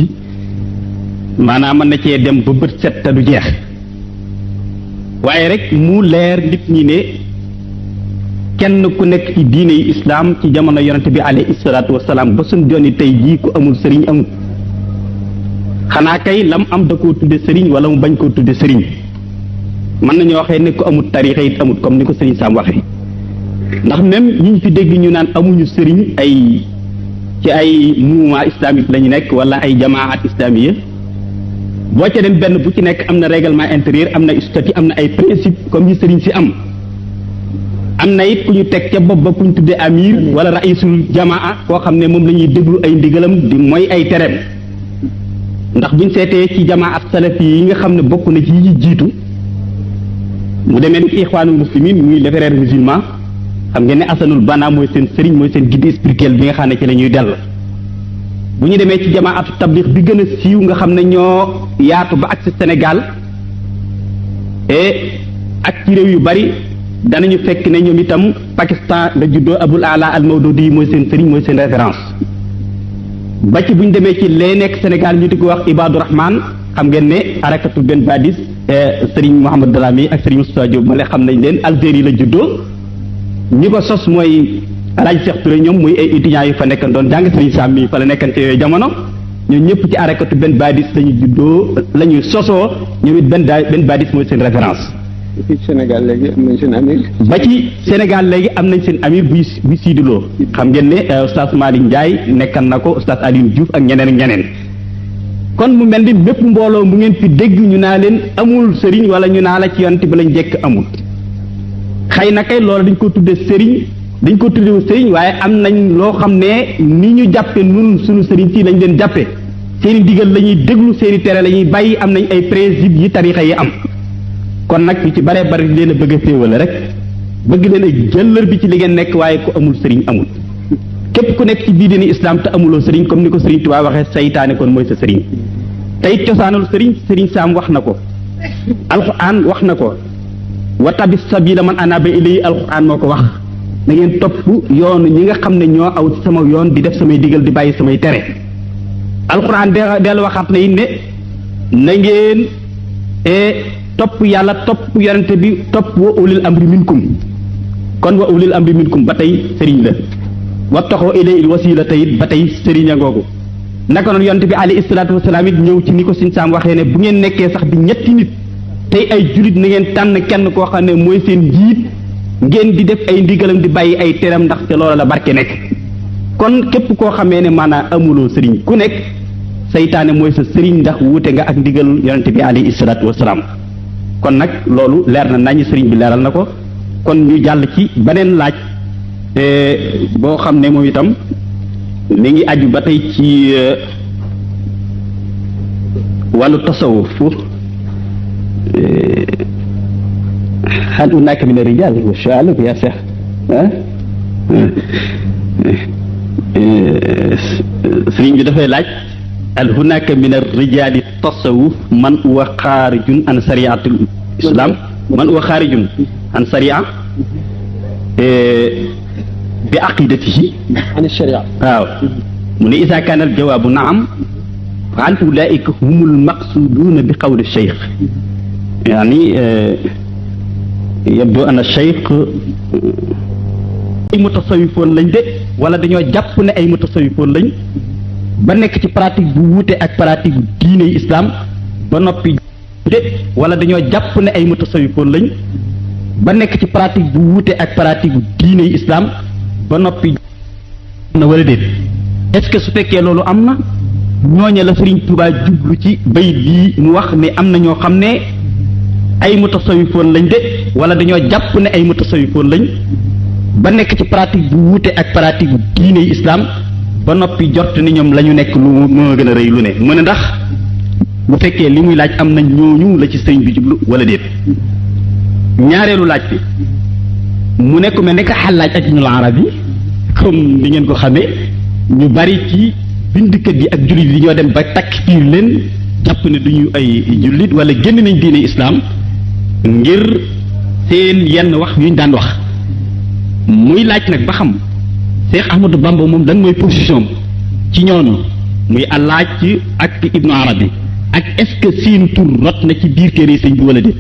Speaker 2: maanaam mën na cee dem ba bët set te du jeex waaye rek mu leer nit ñi ne kenn ku nekk ci diine yi islaam ci jamono yonente bi alayhi salaatu wasalaam ba suñ jonni tey jii ku amul sëriñ amul xanaa kay lam am da koo tudde sëriñ wala mu bañ koo tudde sëriñ mën nañu waxee ne ku amul tarixa it amul comme ni ko sëriñ Sam waxee ndax même ñi ñu fi dégg ñu naan amuñu sëriñ ay ci ay mouvement islamique la ñu nekk wala ay jamaat islamiya boo ca dem benn bu ci nekk am na règlement intérieur am na statut am na ay principe comme yi sëriñ si am na it ku ñu teg ca bopp ba ku ñu tuddee amir wala raisul jamaa koo xam ne moom la ñuy déglu ay ndigalam di mooy ay tereem ndax buñ seetee ci jamaa ak salafi yi nga xam ne bokk na ci yi jiitu mu demee ni ixwaanul muslimin muy les frères musulmans xam ngeen ne asanul bana mooy seen sëriñ mooy seen guide spirituel bi nga xam ne ci la ñuy dell bu ñu demee ci jamaatu tabliq bi gën a siiw nga xam ne ñoo yaatu ba ak ci Sénégal ak ci réew yu bari danañu fekk ne ñoom itam Pakistan la juddoo Abul Ala al Mawdudi mooy seen sëriñ mooy seen référence ba ci bu ñu demee ci lee nekk Sénégal ñu di ko wax Ibadu Rahman xam ngeen ne arakatu benn badis sëriñ Mouhamad Dalami ak sëriñ Moustapha Diop ma xam nañ leen Algérie la juddoo ñi ko sos mooy Alaaji Cheikh Touré ñoom muy ay étudiants yu fa nekkan doon jàng sëriñ Sam mi fa la nekkante yooyu jamono ñoom ñëpp ci arakatu benn badis lañu juddoo la ñuy sosoo ñoom it benn badis mooy seen référence.
Speaker 3: ci Sénégal léegi am nañ seen amir.
Speaker 2: ba ci Sénégal léegi am nañ seen amir buy siiduloo xam ngeen ne oustaz Malick Ndiaye nekkan na ko oustaz Alioune Diouf ak ñeneen ak ñeneen kon mu mel ni bépp mbooloo mu ngeen fi dégg ñu naa leen amul sëriñ wala ñu naa la ci yonent bi lañ jekk amul xëy na kay loolu dañ ko tudde sëriñ dañ ko tudde sëriñ waaye am nañ loo xam ne ni ñu jàppe nun suñu sëriñ si lañ leen jàppe seeni digal la ñuy déglu seeni tere la ñuy bàyyi am nañ ay principe yi tarixa yi am kon nag ñu ci bare bari leen a bëgg a féewale rek bëgg leen a jëllër bi ci li ngeen nekk waaye ku amul sëriñ amul képp ku nekk ci biir diine islam te amuloo sëriñ comme ni ko sëriñ Tuubaa waxee saytaane kon mooy sa sëriñ tey cosaanul sëriñ Sam wax na ko alquran wax na ko wa tabis sabila man anaba ilayhi alquran moo ko wax na ngeen topp yoonu ñi nga xam ne ñoo aw ci sama yoon di def samay digal di bàyyi samay tere alquran dellu waxaat na it ne na ngeen topp yàlla topp yonente bi topp wa ulil amri minkum kon wa ulil amri minkum ba tey sëriñ la wa taxoo ilayil wasila tayit ba tey sëriñ a ngoogu naka noonu yonent bi alayhi salaatu wasalaam it ñëw ci ni ko Sëñ Saam waxee ne bu ngeen nekkee sax di ñetti nit tey ay julit na ngeen tànn kenn koo xam ne mooy seen njiit ngeen di def ay ndigalam di bàyyi ay teram ndax te loola la barke nekk kon képp koo xamee ne maanaam amuloo sëriñ ku nekk saytaane mooy sa sëriñ ndax wuute nga ak ndigal yonent bi alayhi salaatu wasalaam kon nag loolu leer na nañu sëriñ bi leeral na ko kon ñu jàll ci beneen laaj boo xam ne moom itam mi ngi aju ba tey ci wàllu tasawuf hal hunaka min ar-rijal wa sha'aluk ya cheikh sëriñ bi dafay laaj hal hunaka min ar-rijal tasawuf man huwa xaarijun an sariatul islam man huwa xaarijun an saria bi aqidatihi
Speaker 1: an sharia
Speaker 2: waaw mu ne isa kaana al jawaabu naam fa hal ulaika humul maqsuduuna bi qawli cheikh yani yabdu an cheikh ay mutasawifoon lañ de wala dañoo jàpp ne ay mutasawifoon lañ ba nekk ci pratique bu wuute ak pratique bu diine islam ba noppi de wala dañoo jàpp ne ay mutasawifoon lañ ba nekk ci pratique bu wuute ak pratique bu diine islam ba noppi na wala déet est-ce que su fekkee loolu am na ñooña la Sëriñ Tuubaa jublu ci bayit bii mu wax ne am na ñoo xam ne ay mutasawifoon lañ de wala dañoo jàpp ne ay mutasawifoon lañ ba nekk ci pratique bu wuute ak pratique bu diine islam ba noppi jot ni ñoom la ñu nekk lu moo gën a rëy lu ne mën a ndax bu fekkee li muy laaj am na ñooñu la ci sëriñ bi jublu wala déet ñaareelu laaj bi mu nekk mel ne que Xallaaj ak Ibnul Arabi comme ni ngeen ko xamee ñu bari ci bindkat yi ak jullit yi ñoo dem ba takfiir leen jàpp ne duñu ay jullit wala génn nañ diine islam ngir seen yenn wax yuñ daan wax muy laaj nag ba xam Cheikh Ahmadou Bamba moom lan mooy position ci ñooñu muy Allaaj ak Ibnu Arabi ak est-ce que seen tur rot na ci biir téere sëñ bi wala déet.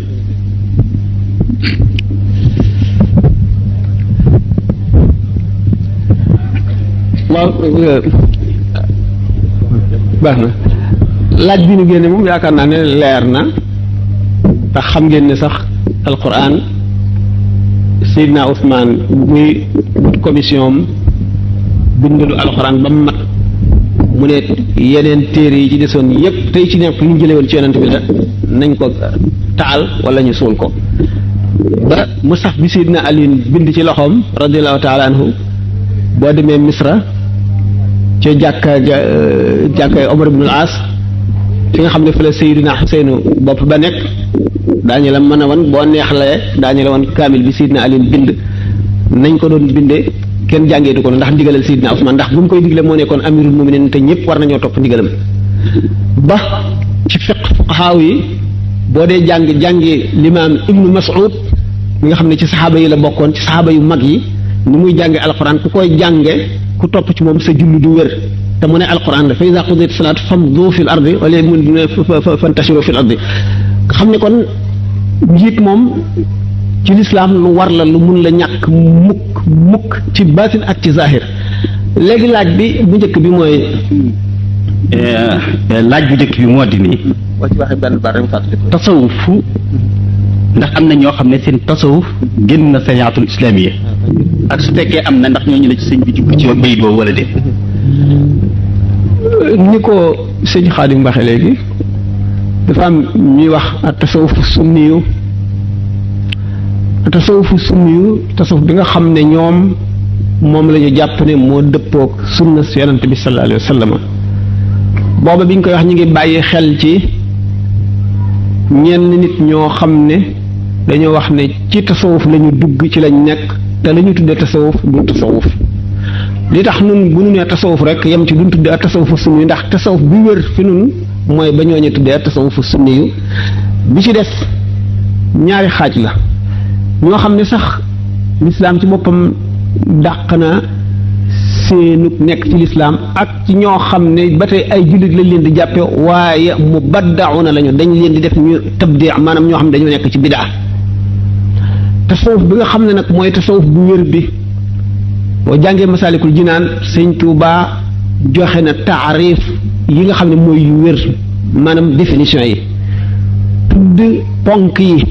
Speaker 3: waaw baax na laaj bi ñu génne moom yaakaar naa ne leer na ndax xam ngeen ne sax alquran Seydina Ousmane muy commission bindalu alquran ba mu mat mu ne yeneen téere yi ci desoon yépp tey ci nekk lu ñu jëlee woon ci yonent bi la nañ ko taal wala ñu suul ko ba musaf bi Seydina Aliin bind ci loxoom radiallahu taala anhu boo demee Misra ca jàkka Omar ibn al-As fi nga xam ne fa la Seydina Xuseynu bopp ba nekk daañu la mën a wan boo neexlee daañu la wan kaamil bi Seydina Ali bind nañ ko doon bindee kenn jàngeetu ko ndax ndigalal Seydina Usmaan ndax bu mu koy digle moo nekkoon amirul muminin te ñëpp war nañoo topp ndigalam ba ci fuqahaa yi boo dee jàngi limaam Ibnu Mas'ud mi nga xam ne ci saxaaba yi la bokkoon ci saxaaba yu mag yi ni muy jànge alquran ku koy jànge ku topp ci moom sa julli du wér te mu ne alquran la fa iza qudiyat salaat famdu fil ardi wala mun fantashiru fil ardi nga xam ne kon njiit moom ci lislaam lu war la lu mun la ñàkk mukk ci baatin ak ci zahir léegi laaj bi bu njëkk bi mooy
Speaker 2: laaj bu njëkk bi moo di nii
Speaker 3: boo ci waxee benn baat rek fàttali ko
Speaker 2: tasawufu ndax am na ñoo xam ne seen tasawuf génn na sariatul islamiya ak su fekkee am na ndax ñooñu la ci sëñ bi jublu ci bayit boobu wala déet.
Speaker 3: ni ko sëñ Xaadim waxe léegi dafa am ñuy wax tasawufu sunniyu tasawuf bi nga xam ne ñoom moom la ñu jàpp ne moo dëppook sunna si yonent bi sallallahu alayhi wa sallam booba bi ñu koy wax ñu ngi bàyyi xel ci ñenn nit ñoo xam ne dañoo wax ne ci tasawuf lañu dugg ci lañ nekk te la ñu tuddee tasawuf du tasawuf li tax nun bu ñu nee tasawuf rek yem ci duñ tuddee ak tasawufu sunni ndax tasawuf bi wér fi nun mooy ba ñooñu tuddee ak tasawufu sunni yu bi ci des ñaari xaaj la ñoo xam ne sax lislaam ci boppam dàq na seenug nekk ci lislaam ak ci ñoo xam ne ba tey ay jullit lañ leen di jàppe waaye mu baddauna lañu dañ leen di def ñu tabdi maanaam ñoo xam ne dañoo nekk ci bidaa tasawuf bi nga xam ne nag mooy tasawuf bu wér bi boo jàngee masaalikul jinaan sëñ Tuubaa joxe na taarif
Speaker 1: yi nga xam ne mooy yu wér maanaam définition yi tudd ponk yi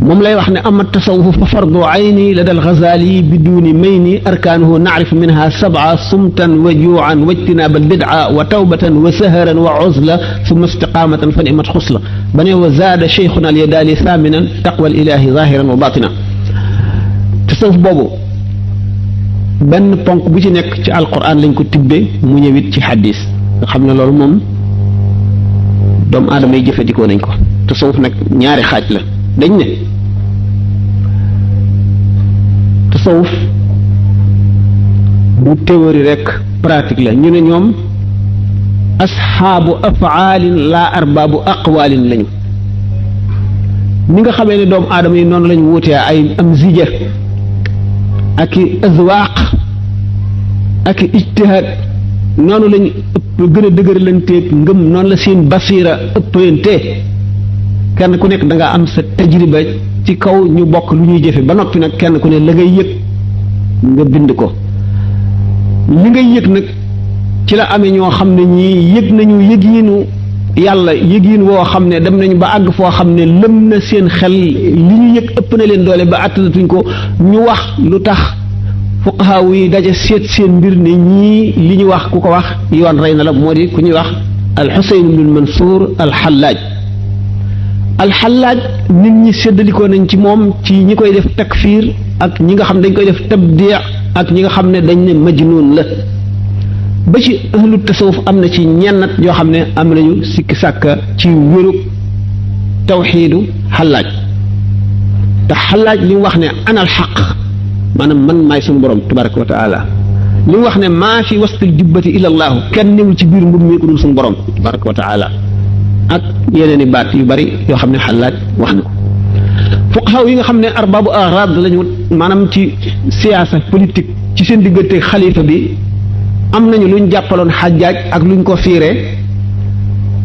Speaker 1: moom lay wax ne ama tasawuf fa fardu ayni lada alxazali biduni mayni arkaanuhu nacrifu minha sabca sumtan wa juucan wa ijtinaaba albidca wa tawbatan wa saharan wa uzla summa istiqaamatan fa nimat xusla ba ne wa zaada cheikhuna alyadaali thaminan taqwa alilahi zahiran wa batina tasawuf boobu benn ponk bu ci nekk ci alquran lañ ko tibbee mu ñëwit ci xaddis nga xam ne loolu moom doomu aadama yi jëfandikoo nañ ko tasawuf nag ñaari xaaj la dañ ne tasawuf bu théorie rek pratique la ñu ne ñoom asxaabu afaalin laa arbaabu aqwaalin lañu ni nga xamee ne doomu aadama yi noonu lañu wutee ay am zija ak i azwaaq ak i ijtihaad noonu lañu ëpp gën a dëgërlanteeg ngëm noonu la seen basiira ëppante kenn ku nekk da nga am sa tajriba ci kaw ñu bokk lu ñuy jëfe ba noppi nag kenn ku ne la ngay yëg nga bind ko li ngay yëg nag ci la amee ñoo xam ne ñii yëg nañu yëgiinu yàlla yëgiin woo xam ne dem nañu ba àgg foo xam ne lëm na seen xel li ñu yëg ëpp na leen doole ba àttanatuñ ko ñu wax lu tax fuqahaa yi daje seet seen mbir ne ñii li ñu wax ku ko wax yoon rey na la moo di ku ñuy wax al-Husayn ibn Mansour al-Hallaaj alxallaaj nit ñi séddalikoo nañ ci moom ci ñi koy def takfiir ak ñi nga xam ne dañ koy def tabdii ak ñi nga xam ne dañ ne majnuun la ba ci ahlu tasawuf am na ci ñennat yoo xam ne am nañu sikki sàkka ci wérug tawxiidu xallaaj te xallaaj li mu wax ne anal xaq maanaam man maay suñu borom tabaraka wa taala li mu wax ne maa fi wastil jubbati ila allaahu kenn newul ci biir mbub mi ko dul suñu borom tabaraka wa taala ak yeneen i baat yu bari yoo xam ne xalaaj wax na ko fuqahaa yi nga xam ne arbaabu araad lañu maanaam ci siyaasa politique ci seen diggante xalifa bi am nañu luñ jàppaloon xajaaj ak luñ ko fiire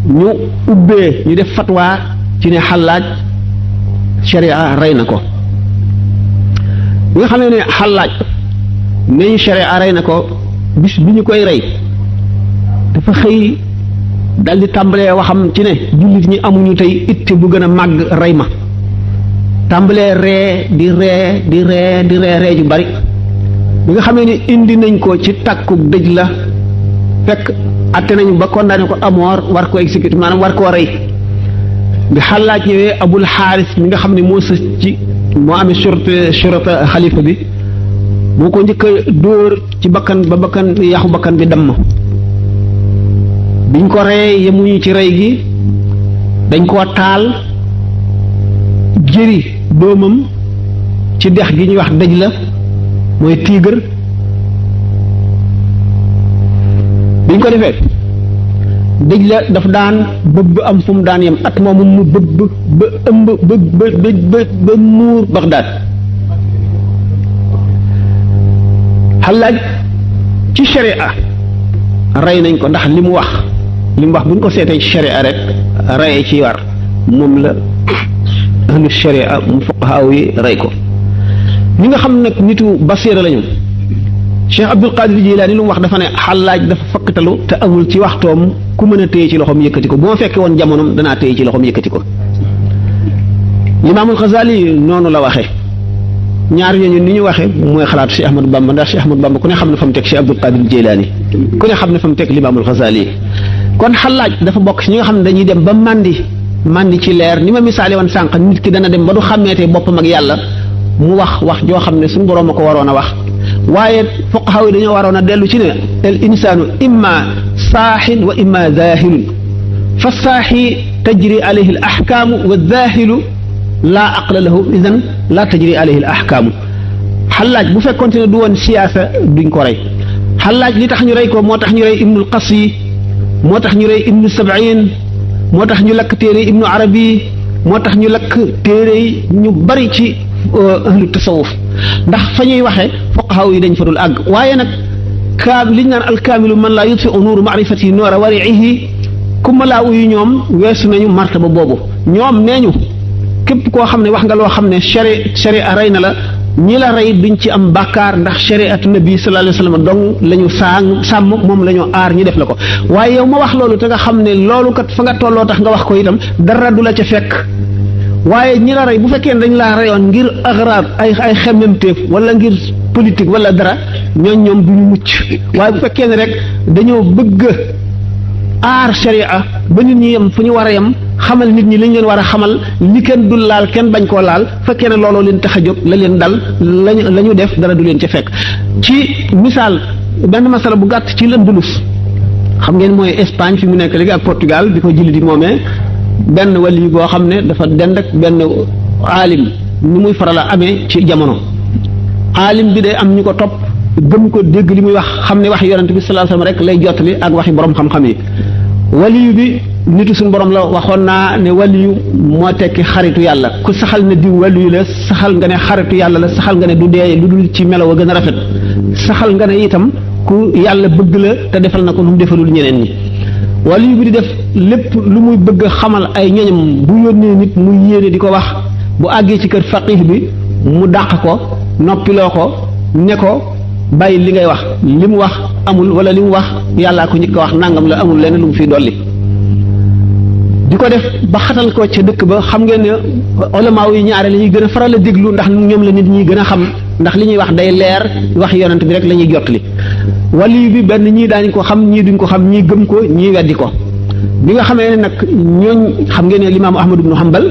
Speaker 1: ñu ubbee ñu def fatwa ci ne xalaaj sharia rey na ko bi nga xam ne xalaaj ne ñu sharia rey na ko bis bi ñu koy rey dafa xëy dal di tàmbalee waxam ci ne jullit ñi amuñu tey itte bu gën a màgg rey ma tàmbalee ree di ree ju bari bi nga xamee ni indi nañ ko ci tàkku dëj la fekk atte nañu ba condamné ko amoor war ko exécuter maanaam war koo rey bi xalaaj ñëwee abul xaaris mi nga xam ne moo sës ci moo amee surata xalifa bi moo ko njëkk a dóor ci bakkan ba bakkan yaxu bakkan bi damm biñ ko rey yemuñu ci rey gi dañ koo taal jëri doomam ci dex gi ñuy wax dëj la mooy Tigre biñ ko defee dëj la daf daan bëbb am fu mu daan yem at moomu mu bëbb ba ëmb ba muur Bagdad Xallaaj ci sharia rey nañ ko ndax li mu wax bu ñu ko seetee ci sharia rek reyee ci war moom la ahlu sharia mu fuqahaa yi rey ko ñi nga xam nag nitu basiira lañu Cheikh Abdul Qadir Jilaani lu mu wax dafa ne Xallaaj dafa fakkatalu te amul ci waxtoom ku mën a téye ci loxoom yëkkati ko bu ma fekkee woon jamonoom danaa téye ci loxoom yëkkati ko Imaamul Xasaali noonu la waxee ñaar ñooñu ni ñu waxee mooy xalaatu Cheikh Ahmadou Bamba ndax Cheikh Ahmadou Bamba ku ne xam ne fa mu teg Cheikh Abdul Qadir Jilaani ku ne xam ne fa mu teg Imaamul Xasaali kon Xallaaj dafa bokk ci ñi nga xam ne dañuy dem ba màndi ci leer ni ma misaale woon sànq nit ki dana dem ba du xàmmeetee boppam ak yàlla mu wax joo xam ne suñu boroom a ko waroon a wax waaye fuqahaa yi dañoo waroon a dellu ci ne al insaanu imma saaxin wa imma zaahilun fa saaxi tajri alayhi al ahkaamu wa zaahilu laa aqla lahu idan laa tajri alayhi al ahkaamu Xallaaj bu fekkoonte ne du woon siyaasa duñ ko rey Xallaaj li tax ñu rey ko moo tax ñu rey ibnul Qasi moo tax ñu rey ibnu Sab'in moo tax ñu lakk téere ibnu Arabi moo tax ñu lakk téere yi ñu bari ci ahlu tasawuf ndax fa ñuy waxee fuqahaa yi dañ fa dul àgg waaye nag liñ naan alkaamilu man laa yutfi nuuru maarifati noora wariihi ku malaa uyu ñoom weesu nañu martaba boobu ñoom nee ñu képp koo xam ne wax nga loo xam ne sharia rey na la ñi la rey duñ ci am bàkkaar ndax shariatu nabi sallallahu alayhi wasallam dong la ñu sàmm moom la ñu aar ñu def la ko waaye yow ma wax loolu te nga xam ne loolu kat fa nga tolloo tax nga wax ko itam dara du la ca fekk waaye ñi la rey bu fekkee ne dañ laa reyoon ngir agraad ay xemmemteef wala ngir politique wala dara ñoom duñu mucc waaye bu fekkee ne rek dañoo bëgg aar sharia ba nit ñi yem fu ñu war a yem xamal nit ñi lañ leen war a xamal li kenn dul laal kenn bañ koo laal fekkee ne looloo leen tax a jóg la leen dal la ñu def dara du leen ca fekk ci misaal benn masala bu gàtt ci l'Andalus xam ngeen mooy Espagne fi mu nekk léegi ak Portugal bi ko julli di moomee benn wali boo xam ne dafa dend ak benn aalim ni muy faral a amee ci jamono aalim bi day am ñu ko topp gëm ko dégg li muy wax xam ne waxi yonent bi sallallahu alayhi wasallam rek lay jottali ak waxi borom xam-xam yi waliyu bi nitu suñu borom la waxoon naa ne waliyu moo tekki xaritu yàlla ku saxal ne diw waliyu la saxal nga ne xaritu yàlla la saxal nga ne du dee lu dul ci melo wa gën a rafet saxal nga ne itam ku yàlla bëgg la te defal na ko lu mu defalul ñeneen ñi waliyu bi di def lépp lu muy bëgg xamal ay ñoñam bu yónnee nit muy yéene di ko wax bu àggee ci kër faqih bi mu dàq ko noppiloo ko ne ko bàyyi li ngay wax li mu wax amul wala li mu wax yàllaa ko njëkk a wax nangam la amul lenn lu mu fiy dolli di ko def ba xatal ko ca dëkk ba xam ngeen ne ulama yi ñaare la ñuy gën a faral a déglu ndax ñoom la nit ñi gën a xam ndax li ñuy wax day leer wax yonent bi rek la ñuy jottali wali bi benn ñii daañu ko xam ñii duñ ko xam ñii gëm ko ñii weddi ko bi nga xamee ne nag ñooñ xam ngeen ne limaamu Ahmad ibnu Hanbal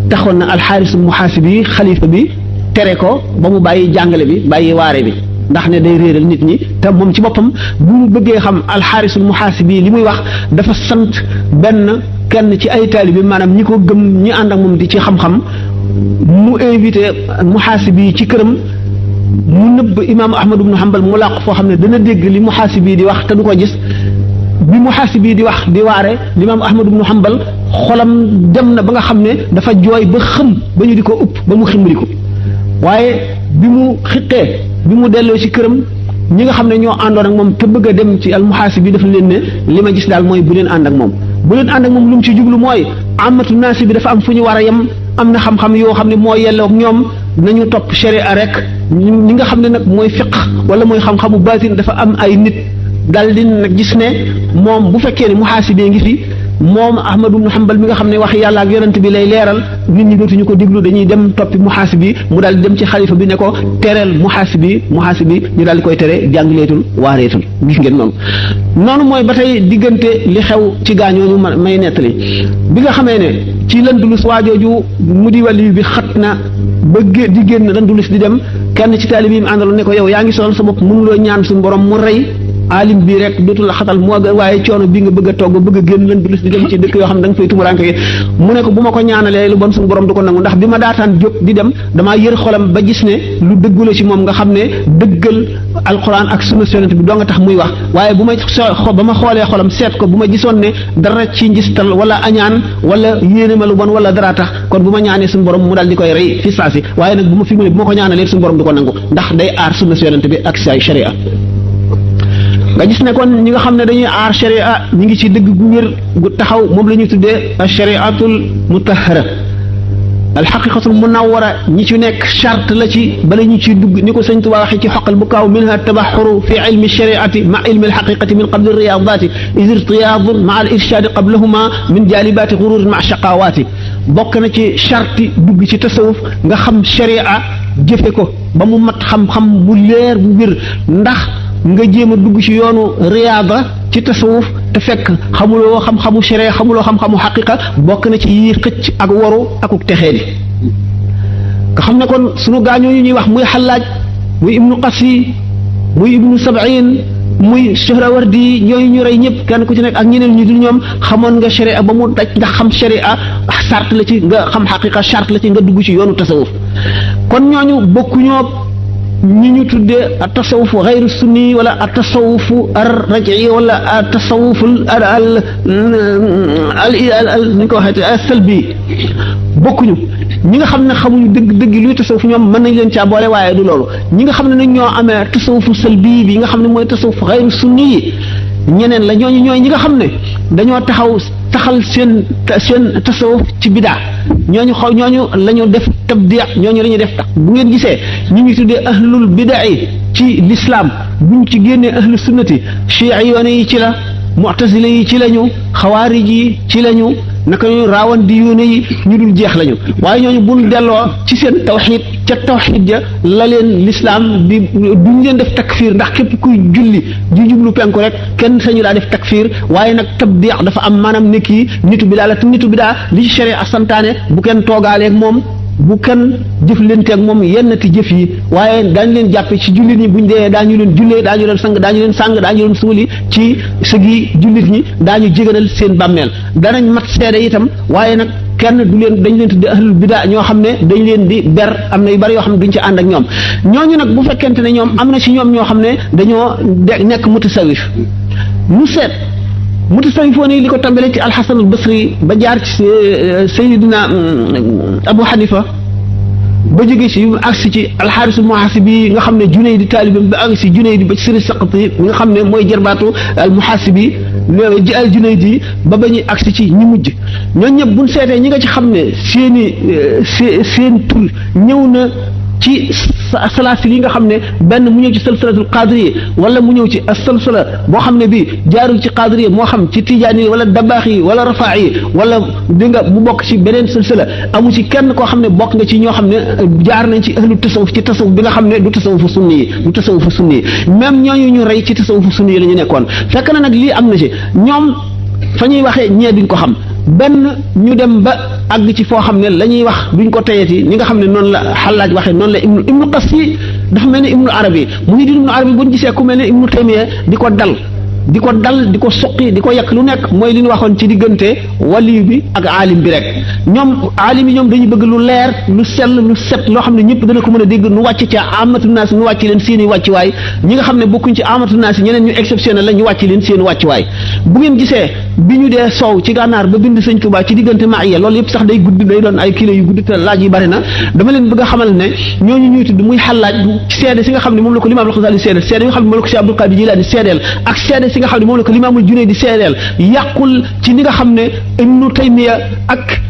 Speaker 1: taxoon na alxaaris muhaasibi xalifa bi tere ko ba mu bàyyi jàngale bi bàyyi waare bi ndax ne day réeral nit ñi te moom ci boppam bu mu bëggee xam alxaarisul muhaasibi li muy wax dafa sant kenn ci ay taalibe maanaam ñi ko gëm ñi ànd ak moom di ci xam-xam mu invité muhaasibi ci këram mu nëbb imaam Ahmad ibnu Hanbal mu làq foo xam ne dana dégg li muhaasibi di wax te du ko gis bi muhaasibi di wax di waare imaam Ahmad ibnu Hanbal xolam dem na ba nga xam ne dafa jooy ba xëm ba ñu di ko upp ba mu ximbali ko waaye bi mu xiqee bi mu delloo ci këram ñi nga xam ne ñoo àndoon ak moom te bëgg a dem ci almuhaasibi dafa leen ne li ma gis daal mooy bu leen ànd ak moom bu leen ànd ak moom lu mu ci jublu mooy amatu naasi bi dafa am fu ñu war a yem am na xam-xam yoo xam ne moo yelloo ak ñoom nañu topp sharia rek ñi nga xam ne nag mooy fiq wala mooy xam-xamu baatin dafa am ay nit dal di nag gis ne moom bu fekkee ne muhaasibee ngi fi moom Ahmad ibn Hanbal mi nga xam ne wax yàlla ak yonent bi lay leeral nit ñi dootuñu ko déglu dañuy dem toppi muhaasibi mu daal di dem ci xalifa bi ne ko tereel muhaasibi ñu daal di koy tere jàngaleetul waareetul gis ngeen noonu mooy ba tey diggante li xew ci gaañooñu may nettali bi nga xamee ne ci L'Andalus waajooju mu di wàllu bi xat na ba di génn L'Andalus di dem kenn ci taalib yi mu àndaloon ne ko yow yaa ngi sonal sa bopp mënuloo ñaan suñu borom mu rey alim bii rek dootul la xatal moo waaye coono bi nga bëgg a togg bëgg a génn L'Andalus di dem ci dëkk yoo xam ne da nga fay tumuraanke mu ne ko bu ma ko ñaanalee lu bon suñu borom du ko nangu ndax bi ma daataan jóg di dem damaa yër xolam ba gis ne lu dëggu la ci moom nga xam ne dëggal alquran ak sunna yonent bi doo nga tax muy wax waaye bu ma ba ma xoolee xolam seet ko bu ma gisoon ne dara ci njistal wala añaan wala yéene ma lu bon wala dara tax kon bu ma ñaanee suñu borom mu daal di koy rey fi saasi waaye nag bu ma fi mu ne bu ma ko ñaanalee suñu borom du ko nangu ndax day aar sunna yonent bi ak say sharia nga gis ne kon ñi nga xam ne dañuy aar sharia ñi ngi ci dëgg gu wér gu taxaw moom la ñuy tuddee shariatul mutahhara alxaqiqatul munawwara ñi ci nekk charte la ci bala ñu ciy dugg ni ko sëñ Tuubaa waxee ci xoqal bu kaaw minha tabaxuru fi ilmi shariati ma ilmi alxaqiqati min qabli riyadati is irtiyaadun ma al irshadi qablahuma min jalibati gururin ma shaqawaati bokk na ci charte dugg ci tasawuf nga xam sharia jëfe ko ba mu mat xam-xam bu leer bu wér ndax nga jéem a dugg ci yoonu riyaada ci tasawuf te fekk xamuloo xam-xamu sharia xamuloo xam-xamu xaqiqa bokk na ci yi xëcc ak waru akuk texee di nga xam ne kon sunu gaañoo yu ñuy wax muy xallaaj muy ibnu qasi muy ibnu sab'in muy Suhrawardi ñooyu ñu rey ñëpp kenn ku ci nekk ak ñeneen ñu dul ñoom xamoon nga sharia ba mu daj ndax xam sharia sart la ci nga xam xaqiqa sart la ci nga dugg ci yoonu tasawuf kon ñooñu bokkuñoo ñi ñu tuddee tasawufu xayru sunni wala tasawufu ar raj'i wala tasawufu ni ko waxee salbi bokkuñu ñi nga xam ne xamuñu dëgg luy tasawuf ñoom mën nañ leen caa boole waaye du loolu ñi nga xam ne nag ñoo amee tasawufu salbi bi nga xam ne mooy tasawufu xayru sunni yi ñeneen la ñooñu ñooy ñi nga xam ne dañoo taxal seen tasawuf ci bidaa ñooñu la ñu def tabdi' ñooñu la ñu def tax bu ngeen gisee ñu ngi tuddee ahlul bid'a ci l'islam buñ ci génnee ahlu sunnati chiiyoone yi ci la mu'tazila yi ci lañu xawaarij yi ci lañu naka ñu raawandi yoone yi ñu dul jeex lañu waaye ñooñu buñ delloo ci seen tawxid ca tawxid ja la leen l'islam di duñ leen def takfir ndax képp kuy julli di jublu penku rek kenn sañu daa def takfir waaye nag tabdi' dafa am maanaam nekk yi nitu bidaa la te nitu bidaa li ci sharia santaane bu kenn toogaaleeg moom bu kenn jëflanteeg moom yennati jëf yi waaye daañu leen jàppe ci jullit ñi buñ dee daañu leen jullee daañu leen sang daañu leen suuli ci sëgi jullit ñi daañu jéganal seen bàmmeel danañ mat seede itam waaye nag kenn du leen dañ leen tudde ahlul bidaa ñoo xam ne dañ leen di ber am na yu bari yoo xam ne duñ ci ànd ak ñoom ñooñu nag bu fekkente ne ñoom am na ci ñoom ñoo xam ne dañoo nekk mutasawif mu seet mutasawwifoon yi li ko tàmbalee ci alxasan al basri ba jaar ci sayidina abu xanifa ba jóge ci agsi ci alxaarisul muhaasibi nga xam ne Junayd di taalibam ba agsi ci Junayd ba ci sëriñ Saqati mi nga xam ne mooy jarbaatu al muhaasibi al Junayd yi ba ñuy agsi ci ñi mujj ñooñu ñëpp buñ seetee ñi nga ci xam ne seen tur ñëw na ci salaasil yi nga xam ne benn mu ñëw ci salsalatul qadiriya wala mu ñëw ci salsala boo xam ne bi jaarul ci qadiriya moo xam ci tijaani wala dabaax yi wala rafaa yi wala di nga mu bokk ci beneen salsala amu ci kenn koo xam ne bokk nga ci ñoo xam ne jaar nañ ci ahlu tasawuf ci tasawuf bi nga xam ne du tasawufu sunni yi même ñooñu ñu rey ci tasawufu sunni yi la ñu nekkoon fekk na nag lii am na ci ñoom fa ñuy waxee ñee duñ ko xam benn ñu dem ba àgg ci foo xam ne la ñuy wax duñ ko teyeti ñi nga xam ne noonu la Xallaaj waxee noonu la ibnu Qasi dafa mel ni ibnu Arabi Muhyiddin ibnu Arabi buñ gisee ku mel ne ibnu Taymiya di ko dal di ko suqi di ko yàq lu nekk mooy li ñu waxoon ci diggante waliyu bi ak aalim bi rek ñoom aalim yi ñoom dañuy bëgg lu leer lu sell lu set loo xam ne ñëpp dana ko mën a dégg nu wàcc ca amatu naas nu wàcc leen seeni wàccuwaay ñi nga xam ne bokkuñ ci amatu naas ñeneen ñu exceptionnel la ñu wàcc leen seeni wàccuwaay bu ngeen gisee bi ñu dee soow ci gànnaar ba bind Sëñ Tuubaa ci diggante maaya loolu yëpp sax day gudd day doon ay kilo yu gudd te laaj yi bari na dama leen bëgg a xamal ne ñooñu ñuy tudd muy Xallaaj seede si nga xam ne moom la ko limaam al-Xasaali seedeel seede yi nga xam ne moom la ko Cheikh Abdul Qaadir Jilaani seedeel ak seede si nga xam ne moom la ko limaamul Junayd di seedeel yàqul ci li nga xam ne Ibnu Taymiya ak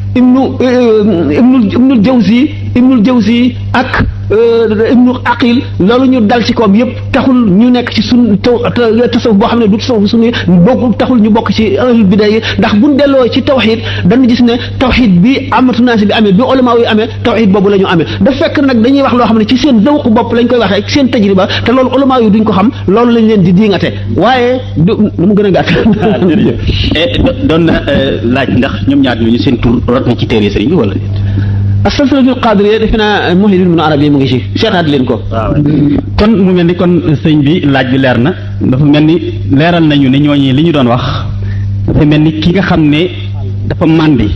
Speaker 1: Ibnul Jawzi ak Ibnu Aqil loolu ñu dal ci koom yëpp taxul ñu nekk ci tasawuf boo xam ne du tasawuf sunni bokk taxul ñu bokk ci ahlul bida yi ndax buñ delloo ci tawxid dañu gis ne tawxid bi amatu naasi bi amee bi ulama yi amee tawxid boobu la ñu amee da fekk nag dañuy wax loo xam ne ci seen zawq bopp lañ koy waxee seen tajriba te loolu ulama yi duñ ko xam loolu lañ leen di diingate waaye du mu gën a gàtt.
Speaker 2: doon na laaj ndax ñoom ñaar ñooñu seen tur rot na ci téere sëriñ bi wala.
Speaker 1: as-salsalatul qadiriyya defe naa Muhyiddin ibnu Arabi mu ngi ci seetaat leen ko.
Speaker 2: waaw kon mu mel ni kon sëñ bi laaj bi leer na dafa mel ni leeral nañu ne ñooñi li ñu doon wax dafa mel ni ki nga xam ne dafa màndi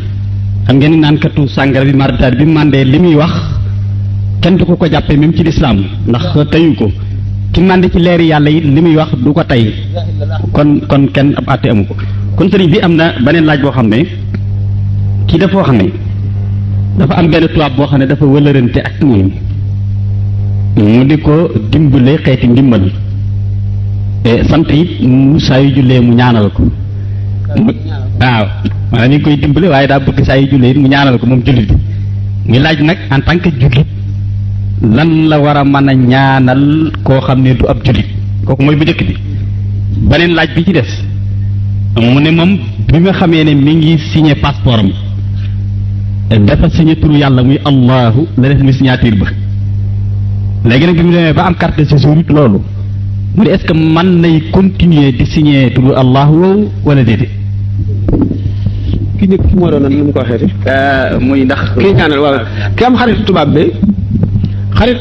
Speaker 2: xam ngeen ni naankatu sàngara bi marditaar bi màndee li muy wax kenn du ko jàppee même ci lislaam ndax teyu ko ki màndi ci leeri yàlla yi li muy wax du ko tey kon kenn ab àtte amu ko kon sëriñ bi am na beneen laaj boo xam ne kii dafa wax ne dafa am benn tubaab boo xam ne dafa wëlërante ak moom mu di ko dimbale xeeti ndimbal sant it mu saa yu jullee mu ñaanal ko waaw maanaam ñu ngi koy dimbale waaye daa bëgg saa yu jullee it mu ñaanal ko moom jullit bi muy laaj nag en tant que jullit lan la war a mën a ñaanal koo xam ne du ab jullit kooku mooy bu njëkk bi beneen laaj bi ci des mu ne moom bi nga xamee ne mi ngi signé passeport am dafa signé turu yàlla muy allahu la def muy signature ba léegi nag bi mu demee ba am carte de séjour it loolu mu ne est-ce que mën nay continuer di signé turu allahu woowu wala déedéet.
Speaker 1: ki njëkk ki moo doon nu mu ko waxeeti.
Speaker 2: muy ndax.
Speaker 1: kii ñaanal waaw ki am xarit tubaab bi xarit.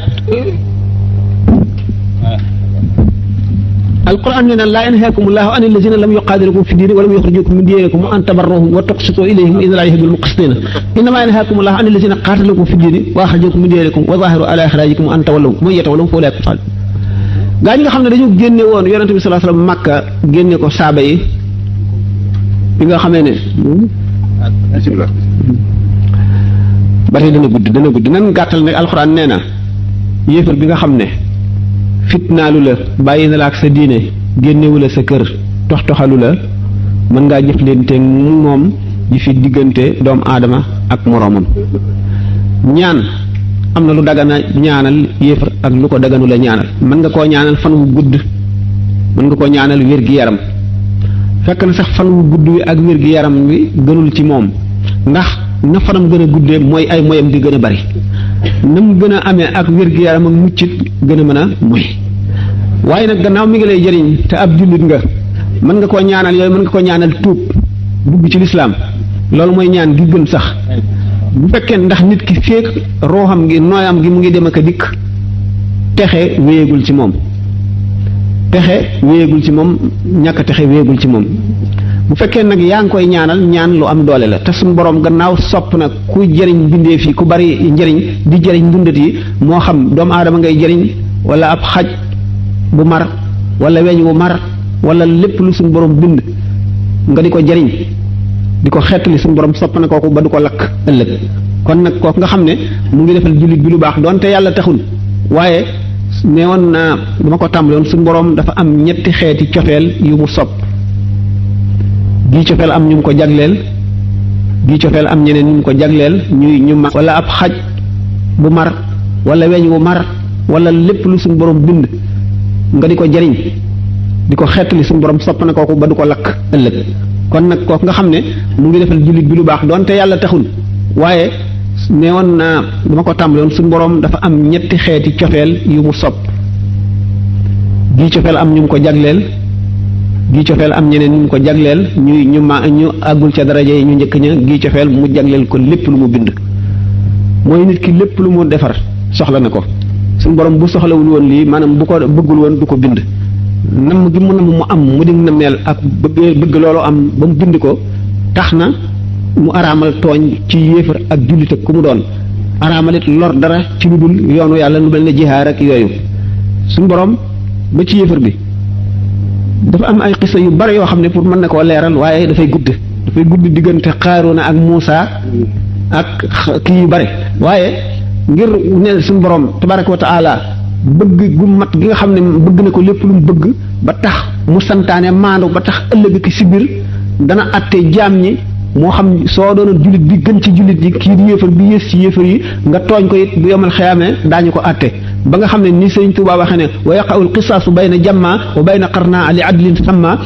Speaker 1: alquran nee na laa yanhaakum allahu an allazina lam yuqaatilukum fi diini wa lam yuxrijukum min diyarikum an tabarruhum wa tuqsitu ilayhim inna allaha yuhibbul muqsitina innama yanhaakum allahu an allazina qaatalukum fi diini wa axrajakum min diyarikum wa zahiru ala ixrajikum an tawallahum man yatawallahum fa ulaa'ika humul zaalimuun gaa ñi nga xam ne dañu génne woon yonente bi sallallahu alayhi wasallam Makka génne ko saaba yi bi nga xamee ne ba tey dana gudd nan gàttal ne alquran nee na yéefar bi nga xam ne fitnaalu la bàyyi na la ak sa diine génnewu la sa kër toxalu la mën ngaa jëflante moom
Speaker 3: ji fi diggante doomu aadama ak moroomam. ñaan am na lu dagana ñaanal yéefar ak lu ko daganu la ñaanal. mën nga koo ñaanal fan wu gudd, mën nga koo ñaanal wér-gi-yaram, fekk na sax fan wu gudd wi ak wér-gi-yaram wi gënul ci moom, ndax na fanam gën a guddee mooy ay moyam di gën a bari, na mu gën a amee ak wér-gi-yaram ak muccit gën a mën a moy. waaye nag gannaaw mi ngi lay jëriñ te ab jullit nga, mën nga koo ñaanal yooyu, mën nga koo ñaanal tuub dugg ci lislaam, loolu mooy ñaan gi gën sax. bu fekkee ndax nit ki féeg rooxam gi nooyam gi mu ngi dem ak a dikk, texe wéyegul ci moom, texe wéyegul ci moom, ñàkk texe wéyegul ci moom. bu fekkee nag yaa ngi koy ñaanal ñaan lu am doole la, te suñu borom gannaaw sopp na ku jëriñ bindeef yi, ku bari njëriñ di jëriñ dundat yi, moo xam doomu aadama ngay jëriñ wala ab xaj bu mar wala weñ wu mar wala lépp lu suñu borom bind nga di ko jëriñ di ko xettali, suñu borom sopp na kooku ba du ko lakk ëllëg. kon nag kooku nga xam ne mu ngi defal jullit bi lu baax doonte yàlla taxul, waaye ne woon naa dama ko tàmbali woon, suñu borom dafa am ñetti xeeti cofeel yu mu sopp. gii cofeel am ñu mu ko jagleel, gii cofeel am ñeneen ñu mu ko jagleel ñu mar wala ab xaj bu mar wala weñ wu mar wala lépp lu suñu borom bind nga di ko jëriñ di ko xettali, suñu borom sopp na kooku ba du ko lakk ëllëg. kon nag kooku nga xam ne mu ngi defal jullit bi lu baax doonte yàlla taxul, waaye ne woon naa dama ko tàmbali woon, suñu borom dafa am ñetti xeeti cofeel yu mu sopp. gii cofeel am ñu mu ko jagleel, gii cofeel am ñeneen ñu mu ko jagleel ñu àggul ca daraja yi ñu njëkk ña, gii cofeel mu jagleel ko lépp lu mu bind. mooy nit ki lépp lu mu defar soxla na ko. suñu borom bu soxlawul woon lii, maanaam bu ko bëggul woon du ko bind. nam gi mu nam mu am mu dig na meel ak bëgg loolu am ba mu bind ko, tax na mu araamal tooñ ci yéefar ak jullit ak ku mu doon, araamalit lor dara ci lu dul yoonu yàlla, lu mel ne jihaar ak yooyu. suñu borom ba ci yéefar bi dafa am ay xisa yu bari yoo xam ne pour mën na koo leeral, waaye dafay gudd diggante Xaaruuna ak Muusa ak kii yu bari, waaye ngir ne suñu borom tabaraka wa taala bëgg gu mat gi nga xam ne bëgg na ko lépp lu mu bëgg ba tax mu santaane maandu, ba tax ëllëg ki si biir dana atte jaam ñi, moo xam soo doonoon jullit bi gën ci jullit yi, kii di yéefar bi yées ci yéefar yi, nga tooñ ko it bu yomal xayaamee daañu ko atte. ba nga xam ne ni Sëriñ Tuubaa waxee ne wa yaqa'ul qisaasu bayna jamma wa bayna qarna li adlin samma,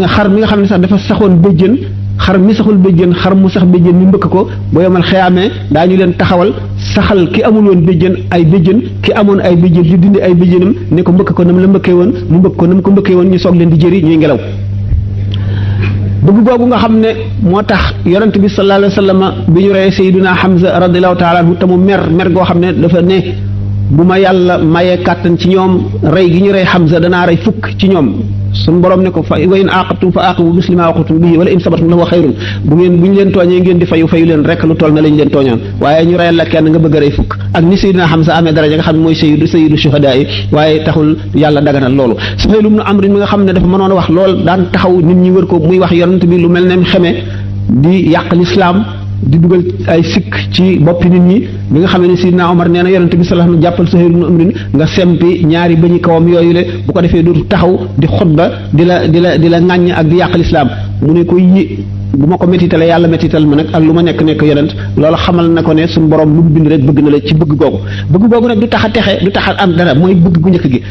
Speaker 3: xar mi nga xam ne sax dafa saxoon béjjën, xar mi saxul béjjën, xar mu sax béjjën mi mbëkk ko, boo yemal xeyaamee daañu leen taxawal saxal ki amul woon béjjën ay béjjën, ki amoon ay béjjën di dindi ay béjjënam ne ko mbëkk ko nam la mbëkkee woon, mu mbëkk ko nam ko mbëkkee woon, ñu soog leen di jëri ñuy ngelaw. bëgg googu nga xam ne moo tax yonent bi sallallahu alayhi wa sallam bi ñu rey Sayyiduna Hamza radiyallahu taala anhu te mu mer goo xam ne dafa ne bu ma yàlla mayee kàttan ci ñoom rey gi ñu rey Hamza danaa rey fukk ci ñoom. suñu borom ne ko fa wa in aqabtum fa aqibu misli ma aqabtum bihi wala in sabartum lahu xayrun, bu ñu leen tooñee ngeen di fayu leen rek lu toll na lañ leen tooñoon, waaye ñu reyal la kenn nga bëgg a rey fukk. ak ni Sayyidina Hamza amee daraja nga xam ne mooy sayyidu shuhadaa yi, waaye taxul yàlla daganal loolu. Suhayl ibn Amr mi nga xam ne dafa mënoon a wax lool, daan taxaw nit ñi wër ko muy wax yonent bi lu mel ne xeme di yàq lislaam, di dugal ay sikk ci boppi nit ñi. bi nga xam ne Sidna Omar nee na yonent bi sallallahu alayhi wasallam jàppal Suhayl ibn Amr nga sempi ñaari bëñi kawam yooyu le, bu ko defee dootu taxaw di xutba di la ŋàññ ak di yàq lislaam. mu ne ko bu ma ko métitale yàlla métital ma nag ak lu ma nekk yonent, loolu xamal na ko ne suñu borom lu mu bind rek bëgg na la ci bëgg googu nag du tax a texe, du tax a am dara, mooy bëgg gu njëkk gi.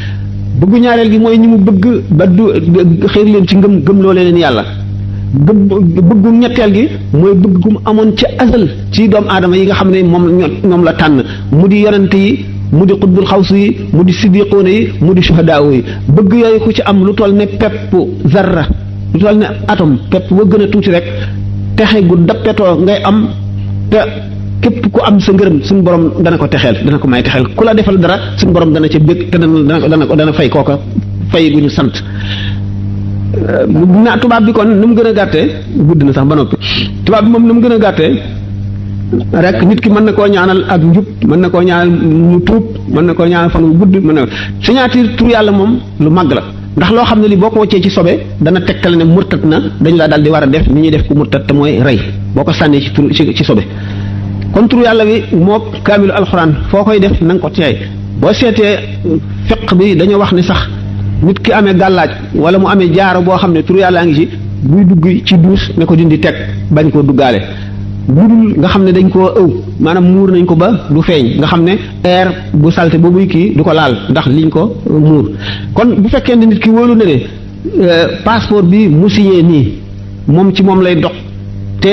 Speaker 3: bëggu ñaareel gi mooy ñi mu bëgg ba du xëy leen ci ngëm loolee leen yàlla. bëggu ñetteel gi mooy bëgg gu mu amoon ci asal ci doomu aadama yi nga xam ne moom la tànn, mu di yonent yi, mu di xutbul xawsu yi, mu di siddiqoona yi, mu di shuhadaa yi. bëgg yooyu ku ci am lu toll ne pepp zarra, lu toll ne atom pepp ba gën a tuuti rek, texe gu dappetoo ngay am, te képp ku am sa ngërëm suñu borom dana ko texeel, dana ko may texeel. ku la defal dara suñu borom dana ca bëgg te dana fay kooka fay gu ñu sant. naa tubaab bi kon nu mu gën a gàttee gudd na sax ba noppi, tubaab bi moom nu mu gën a gàttee rek nit ki mën na koo ñaanal ak njub, mën na koo ñaanal mu tuub, mën na koo ñaanal fan wu gudd, mën na signature tur yàlla moom lu màgg la, ndax loo xam ne li boo ko wàccee ci sobe dana tegtal ne murtat na, dañu la daal di war a def ni ñuy def ku murtat te mooy rey boo ko sànnee ci tur ci sobe. kon tur yàlla bi moo kaamilu alxuraan foo koy def na nga ko teey. boo seetee fiq bi dañoo wax ni sax nit ki amee gàllaaj wala mu amee jaaro boo xam ne tur yàllaa ngi ci buy dugg ci duus ne ko dindi teg bañ koo duggaale budul nga xam ne dañ koo ëw maanaam muur nañ ko ba du feeñ nga xam ne air bu salte boobuy kii du ko laal ndax liñ ko muur kon bu fekkee ne nit ki wóolu na ne passeport bi mu signé nii moom ci moom lay dox te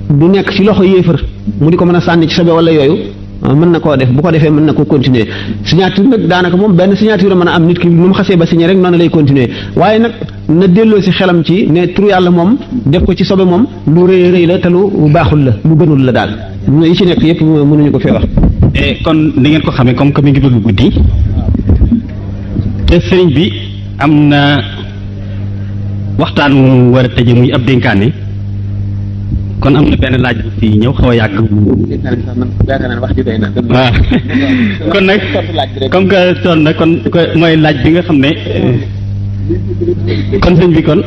Speaker 3: du nekk ci loxo yéefar mu di ko mën a sànni ci sobe wala yooyu mën na koo def bu ko defee mën na ko continuer signature nag daanaka moom benn signature mën a am nit ki nu mu xasee ba signé rek noonu lay continuer waaye nag na delloo ci xelam ci ne turu yàlla moom def ko ci sobe moom lu rëy rëy la te lu baaxul la lu gënul la daal yi ci nekk yëpp mënuñu ko fee wax.
Speaker 2: kon ni ngeen ko xamee comme que mi ngi bëgg guddi te sëriñ bi am na waxtaan mu war a tëje muy ab dénkaane kon am na benn laaj bu fi ñëw xaw a yàgg. waaw kon nag comme que toon na kon mooy laaj bi nga xam ne kon sëñ bi kon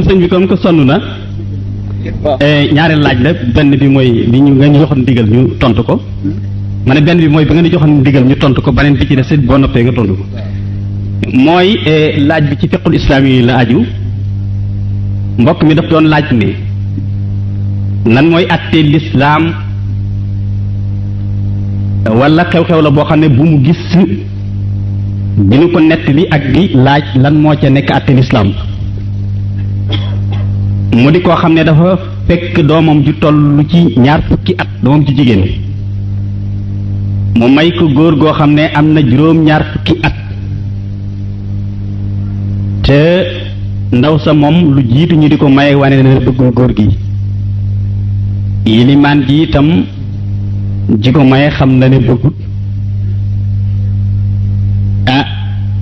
Speaker 2: sëñ bi comme que sonn na ñaareel laaj la benn bi mooy bi ñu nga ñu joxoon ndigal ñu tontu ko ma ne benn bi mooy bi nga ñu joxoon ndigal ñu tontu ko beneen bi ci des boo noppee nga tontu ko mooy laaj bi ci fiqul islaam yi la aju. mbokk mi daf doon laaj ne lan mooy àtte lislaam wala xew-xew la boo xam ne bu mu gis bi ñu ko nettali ak di laaj lan moo ca nekk àtte lislaam mu di koo xam ne dafa fekk doomam ju toll ci 20 fukki at doomam ci jigéen mu may ko góor goo xam ne am na 20 fukki at te ndaw sa moom lu jiitu ñu di ko maye wane na bëggul góor gi yilimaan ji itam ji ko maye xam na ne bëggut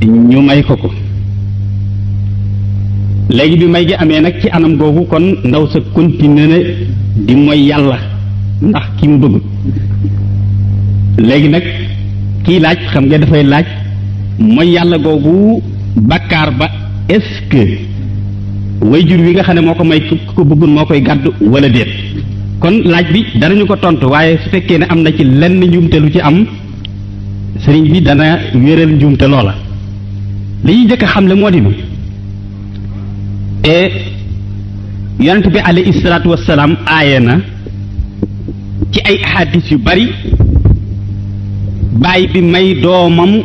Speaker 2: ñu may ko léegi bi may gi amee nag ci anam googu kon ndaw sa continué na di mooy yàlla ndax ki mu bëggut léegi nag kii laaj xam nga dafay laaj mooy yàlla googu bakkaar ba est-ce que wayjur wi nga xam ne moo ko may ku ko bëggul moo koy gàddu wala déet kon laaj bi danañu ko tontu waaye su fekkee ne am na ci lenn njuumte lu ci am sëriñ bi dana wéral njuumte loola li ñuy jëkk a xam le moo di ni yonent bi alayhi salaatu wassalaam aaye na ci ay ahadis yu bari baay bi may doomam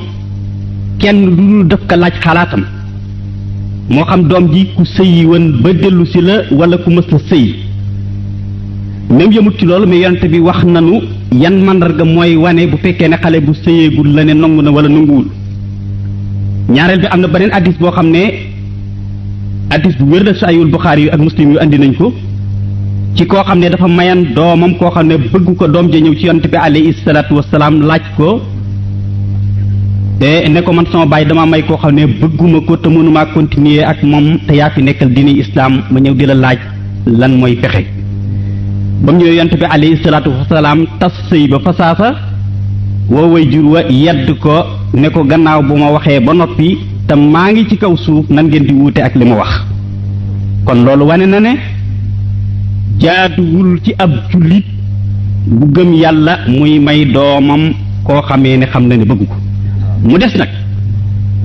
Speaker 2: kenn lu dul def ko laaj xalaatam moo xam doom ji ku sëyi woon ba dellu si la wala ku mës a sëy même yëmut ci loolu mais yonent bi wax nanu yan màndarga mooy wane bu fekkee ne xale bu sëyeegul la ne nangu na wala nanguwul ñaareel bi am na beneen addis boo xam ne addis bu wér la Sahihul Buxaari yu ak Muslim yu andi nañ ko ci koo xam ne dafa mayan doomam koo xam ne bëgg ko doom ja ñëw ci yonent bi alayhi salaatu wassalaam laaj ko te ne ko man sama baay dama may koo xam ne bëgguma ko te mënumaa continuer ak moom te yaa fi nekkal diini islaam ma ñëw di la laaj lan mooy pexe ba mu ñëwee yonent bi alayhi salaatu wasalaam tas sëy ba fa saasa woo way jur wa yedd ko ne ko gannaaw bu ma waxee ba noppi te maa ngi ci kaw suuf nan ngeen di wuute ak li ma wax kon loolu wane na ne jaaduwul ci ab jullit bu gëm yàlla muy may doomam koo xamee ne xam na ne bëgg ko mu des nag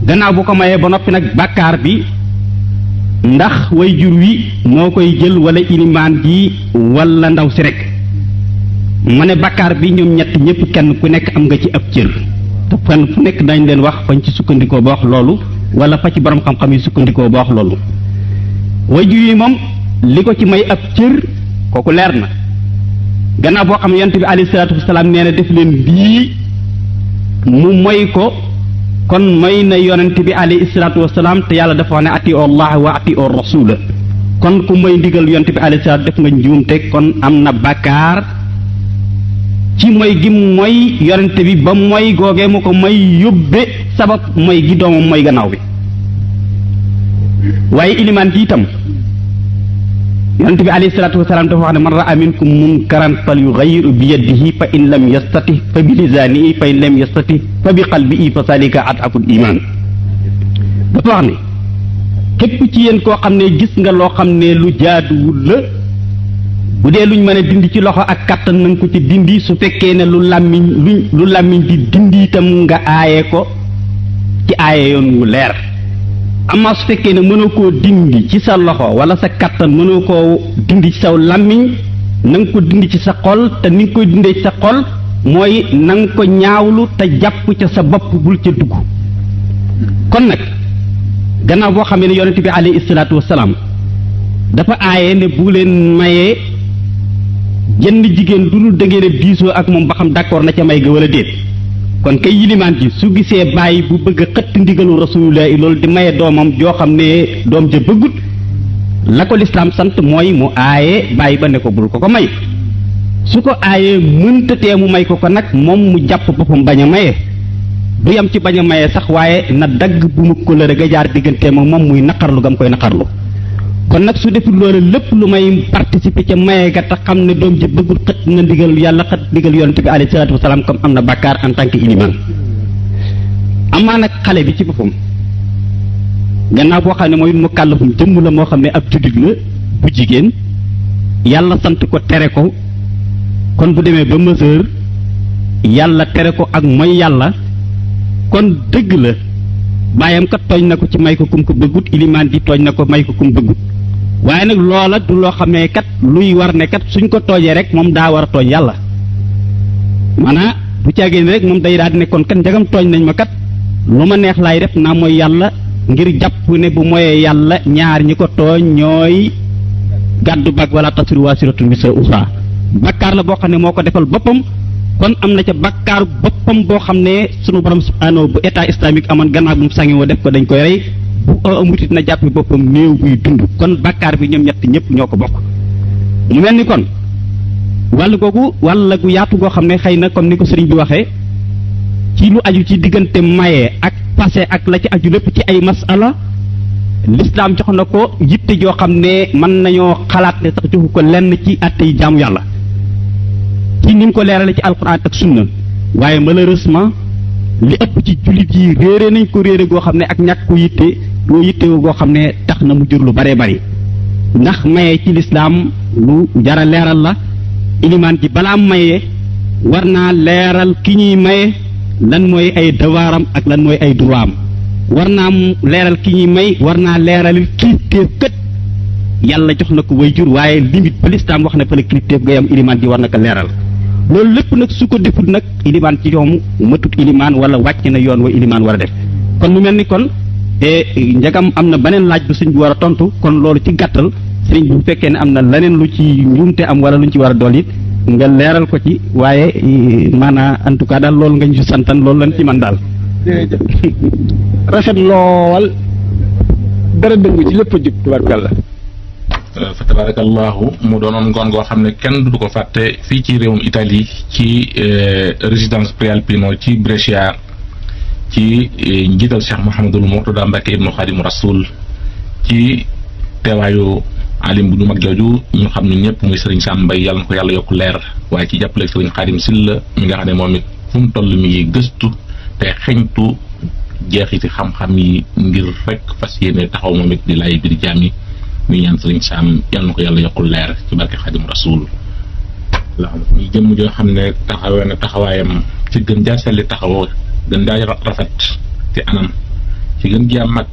Speaker 2: gannaaw bu ko mayee ba noppi nag bàkkaar bi ndax way jur wi moo koy jël wala ilimaan ji wala ndaw si rek ma ne bàkkaar bi ñoom ñett ñëpp kenn ku nekk am nga ci ab cër te kenn fu nekk dañ leen wax fañ ci sukkandikoo ba wax loolu wala fa ci borom xam-xam yi sukkandikoo ba wax loolu way jur yi moom li ko ci may ab cër kooku leer na gannaaw boo xam ne yonent bi alayhi salaatu wasalaam nee na def leen lii mu moy ko kon may na yonent bi alayhi salaatu wasalaam te yàlla dafa wax ne ati allah wa ati o rasula kon ku may ndigal yonent bi alayhi salaatu def nga njuumte kon am na bàkkaar ci moy gi mooy yonent bi ba moy googee mu ko may yóbbe sabab moy gi doomam mooy gannaaw bi waaye ilimaan ji itam yonent bi alayhi salaatu wasalaam dafa wax ne man raa minkum munkaran fal yughayyiru bi yadihi fa in lam yastati fa bi lisaanihi fa in lam yastati fa bi qalbihi fa salika ad'aful iman dafa wax ne képp ci yéen koo xam ne gis nga loo xam ne lu jaaduwul la bu dee luñ mën a dindi ci loxo ak kattan nañ ko ci dindi su fekkee ne lu làmmiñ di dindi itam nga aaye ko ci aaye yoon wu leer amaa su fekkee ne mënoo koo dindi ci sa loxo wala sa kattan mënoo koo dindi ci saw làmmiñ na nga ko dindi ci sa xol te ni nga koy dindee ci sa xol mooy na nga ko ñaawlu te jàpp ca sa bopp bul ca dugg kon nag gannaaw boo xamee ne yonent bi alayhi salaatu wasalaam dafa aaye ne bu leen mayee jenn jigéen du dul da ngeen a diisoo ak moom ba xam d'accord na ca may ga wala déet kon kay yilimaan ji su gisee bàyyi bu bëgg a xëtt ndigalu rasulullahi loolu di maye doomam joo xam ne doom ja bëggut la ko lislaam sant mooy mu aaye bàyyi ba ne ko bul ko ko may su ko aayee mëntatee mu may ko ko nag moom mu jàpp boppam bañ a maye du yam ci bañ a maye sax waaye na dagg bu mu ko lëre ga jaar digganteem ak moom muy naqarlu gam koy naqarlu kon nag su deful loolu lépp lu may participer ca maye ga te xam ne doom ji bëggul xët na ndigal yàlla xët ndigal yonent bi alayhi salaatu wasalaam comme am na bàkkaar en tant que iliman amaa nag xale bi ci boppam gannaaw boo xam ne mooy mu kàllafum jëmm la moo xam ne ab jullit la bu jigéen yàlla sant ko tere ko kon bu demee ba mesure yàlla tere ko ak mooy yàlla kon dëgg la baayam kat tooñ na ko ci may ko kum ko bëggut ilimaan di tooñ na ko may ko kum bëggut waaye nag loola du loo xam ne kat luy war ne kat suñ ko toojee rek moom daa war a tooñ yàlla maanaam bu caagee ne rek moom day daal di ne kon kat njagam tooñ nañ ma kat lu ma neex laay def naa mooy yàlla ngir jàpp ne bu moyee yàlla ñaar ñi ko tooñ ñooy gàddu bag wala tasiru waasiratun wisra uxraa bakkaar la boo xam ne moo ko defal boppam kon am na ca bakkaaru boppam boo xam ne sunu borom subhaanahu bu état islamique amoon gannaaw bu mu sangi woo def ko dañ koy rey bu amutit na jàppi boppam néew buy dund kon bakkaar bi ñoom ñett ñëpp ñoo ko bokk mu mel ni kon wàll googu wàll gu yaatu goo xam ne xëy na comme ni ko sëriñ bi waxee ci lu aju ci diggante maye ak passé ak la ci aju lépp ci ay masala l'islam jox na ko yitte joo xam ne mën nañoo xalaat ne sax joxu ko lenn ci àtte yi jaamu yàlla ci ni mu ko leerale ci alquran ak sunna waaye malheureusement li ëpp ci jullit yi réere nañ ko réere goo xam ne ak ñàkk ko yitte goo xam ne tax na mu jur lu baree bari ndax maye ci lislaam lu jara leeral la ilimaan ji balaa maye war naa leeral ki ñuy maye lan mooy ay dawaaram ak lan mooy ay droitam war naa leeral ki ñuy may war naa leeral kilifteef kët yàlla jox na ko way jur waaye limite ba lislaam wax na fa la kilifteef ngay am ilimaan ji war na ko leeral loolu lépp nag su ko defut nag ilimaan ci yoom matut ilimaan wala wàcc na yoon wa ilimaan war a def kon mu mel ni kon njagam am na beneen laaj bu sëñ bi war a tontu kon loolu ci gàttal sëñ bu fekkee ne am na leneen lu ci njuumte am wala lu ñu ci war a dool it nga leeral ko ci waaye maanaam en tout cas daal loolu nga ñu si santan loolu lañ ci man daal
Speaker 3: rafet lool dara dëngu ci lépp a jub tubarkalla
Speaker 4: fa tabarakallahu mu doonoon ngoon goo xam ne kenn du ko fàtte fii ci réewum Italie ci résidence Prealpino ci Brescia ci njiital Cheikh Mouhamadul Mourtada Mbacke ibnu Xaadimu Rasul ci teewaayu alim bu ñu mag jooju ñu xam ñun ñëpp muy Serigne Sam Mbaye yàlla na ko yàlla yokk leer waaye ci jàppale Serigne Xaadim Silla mi nga xam ne moom it fu mu toll mi ngi gëstu te xeñtu jeexiti xam-xam yi ngir rek fas yéene taxaw moom it di laay biir jaam yi muy ñaan Serigne Sam yàlla na ko yàlla yokkul leer ci barke Xaadim Rasul muy jëmm joo xam ne taxawee na taxawaayam ci gën jaa selli taxawoo gën jaa rafet ci anam ci gën jaa mag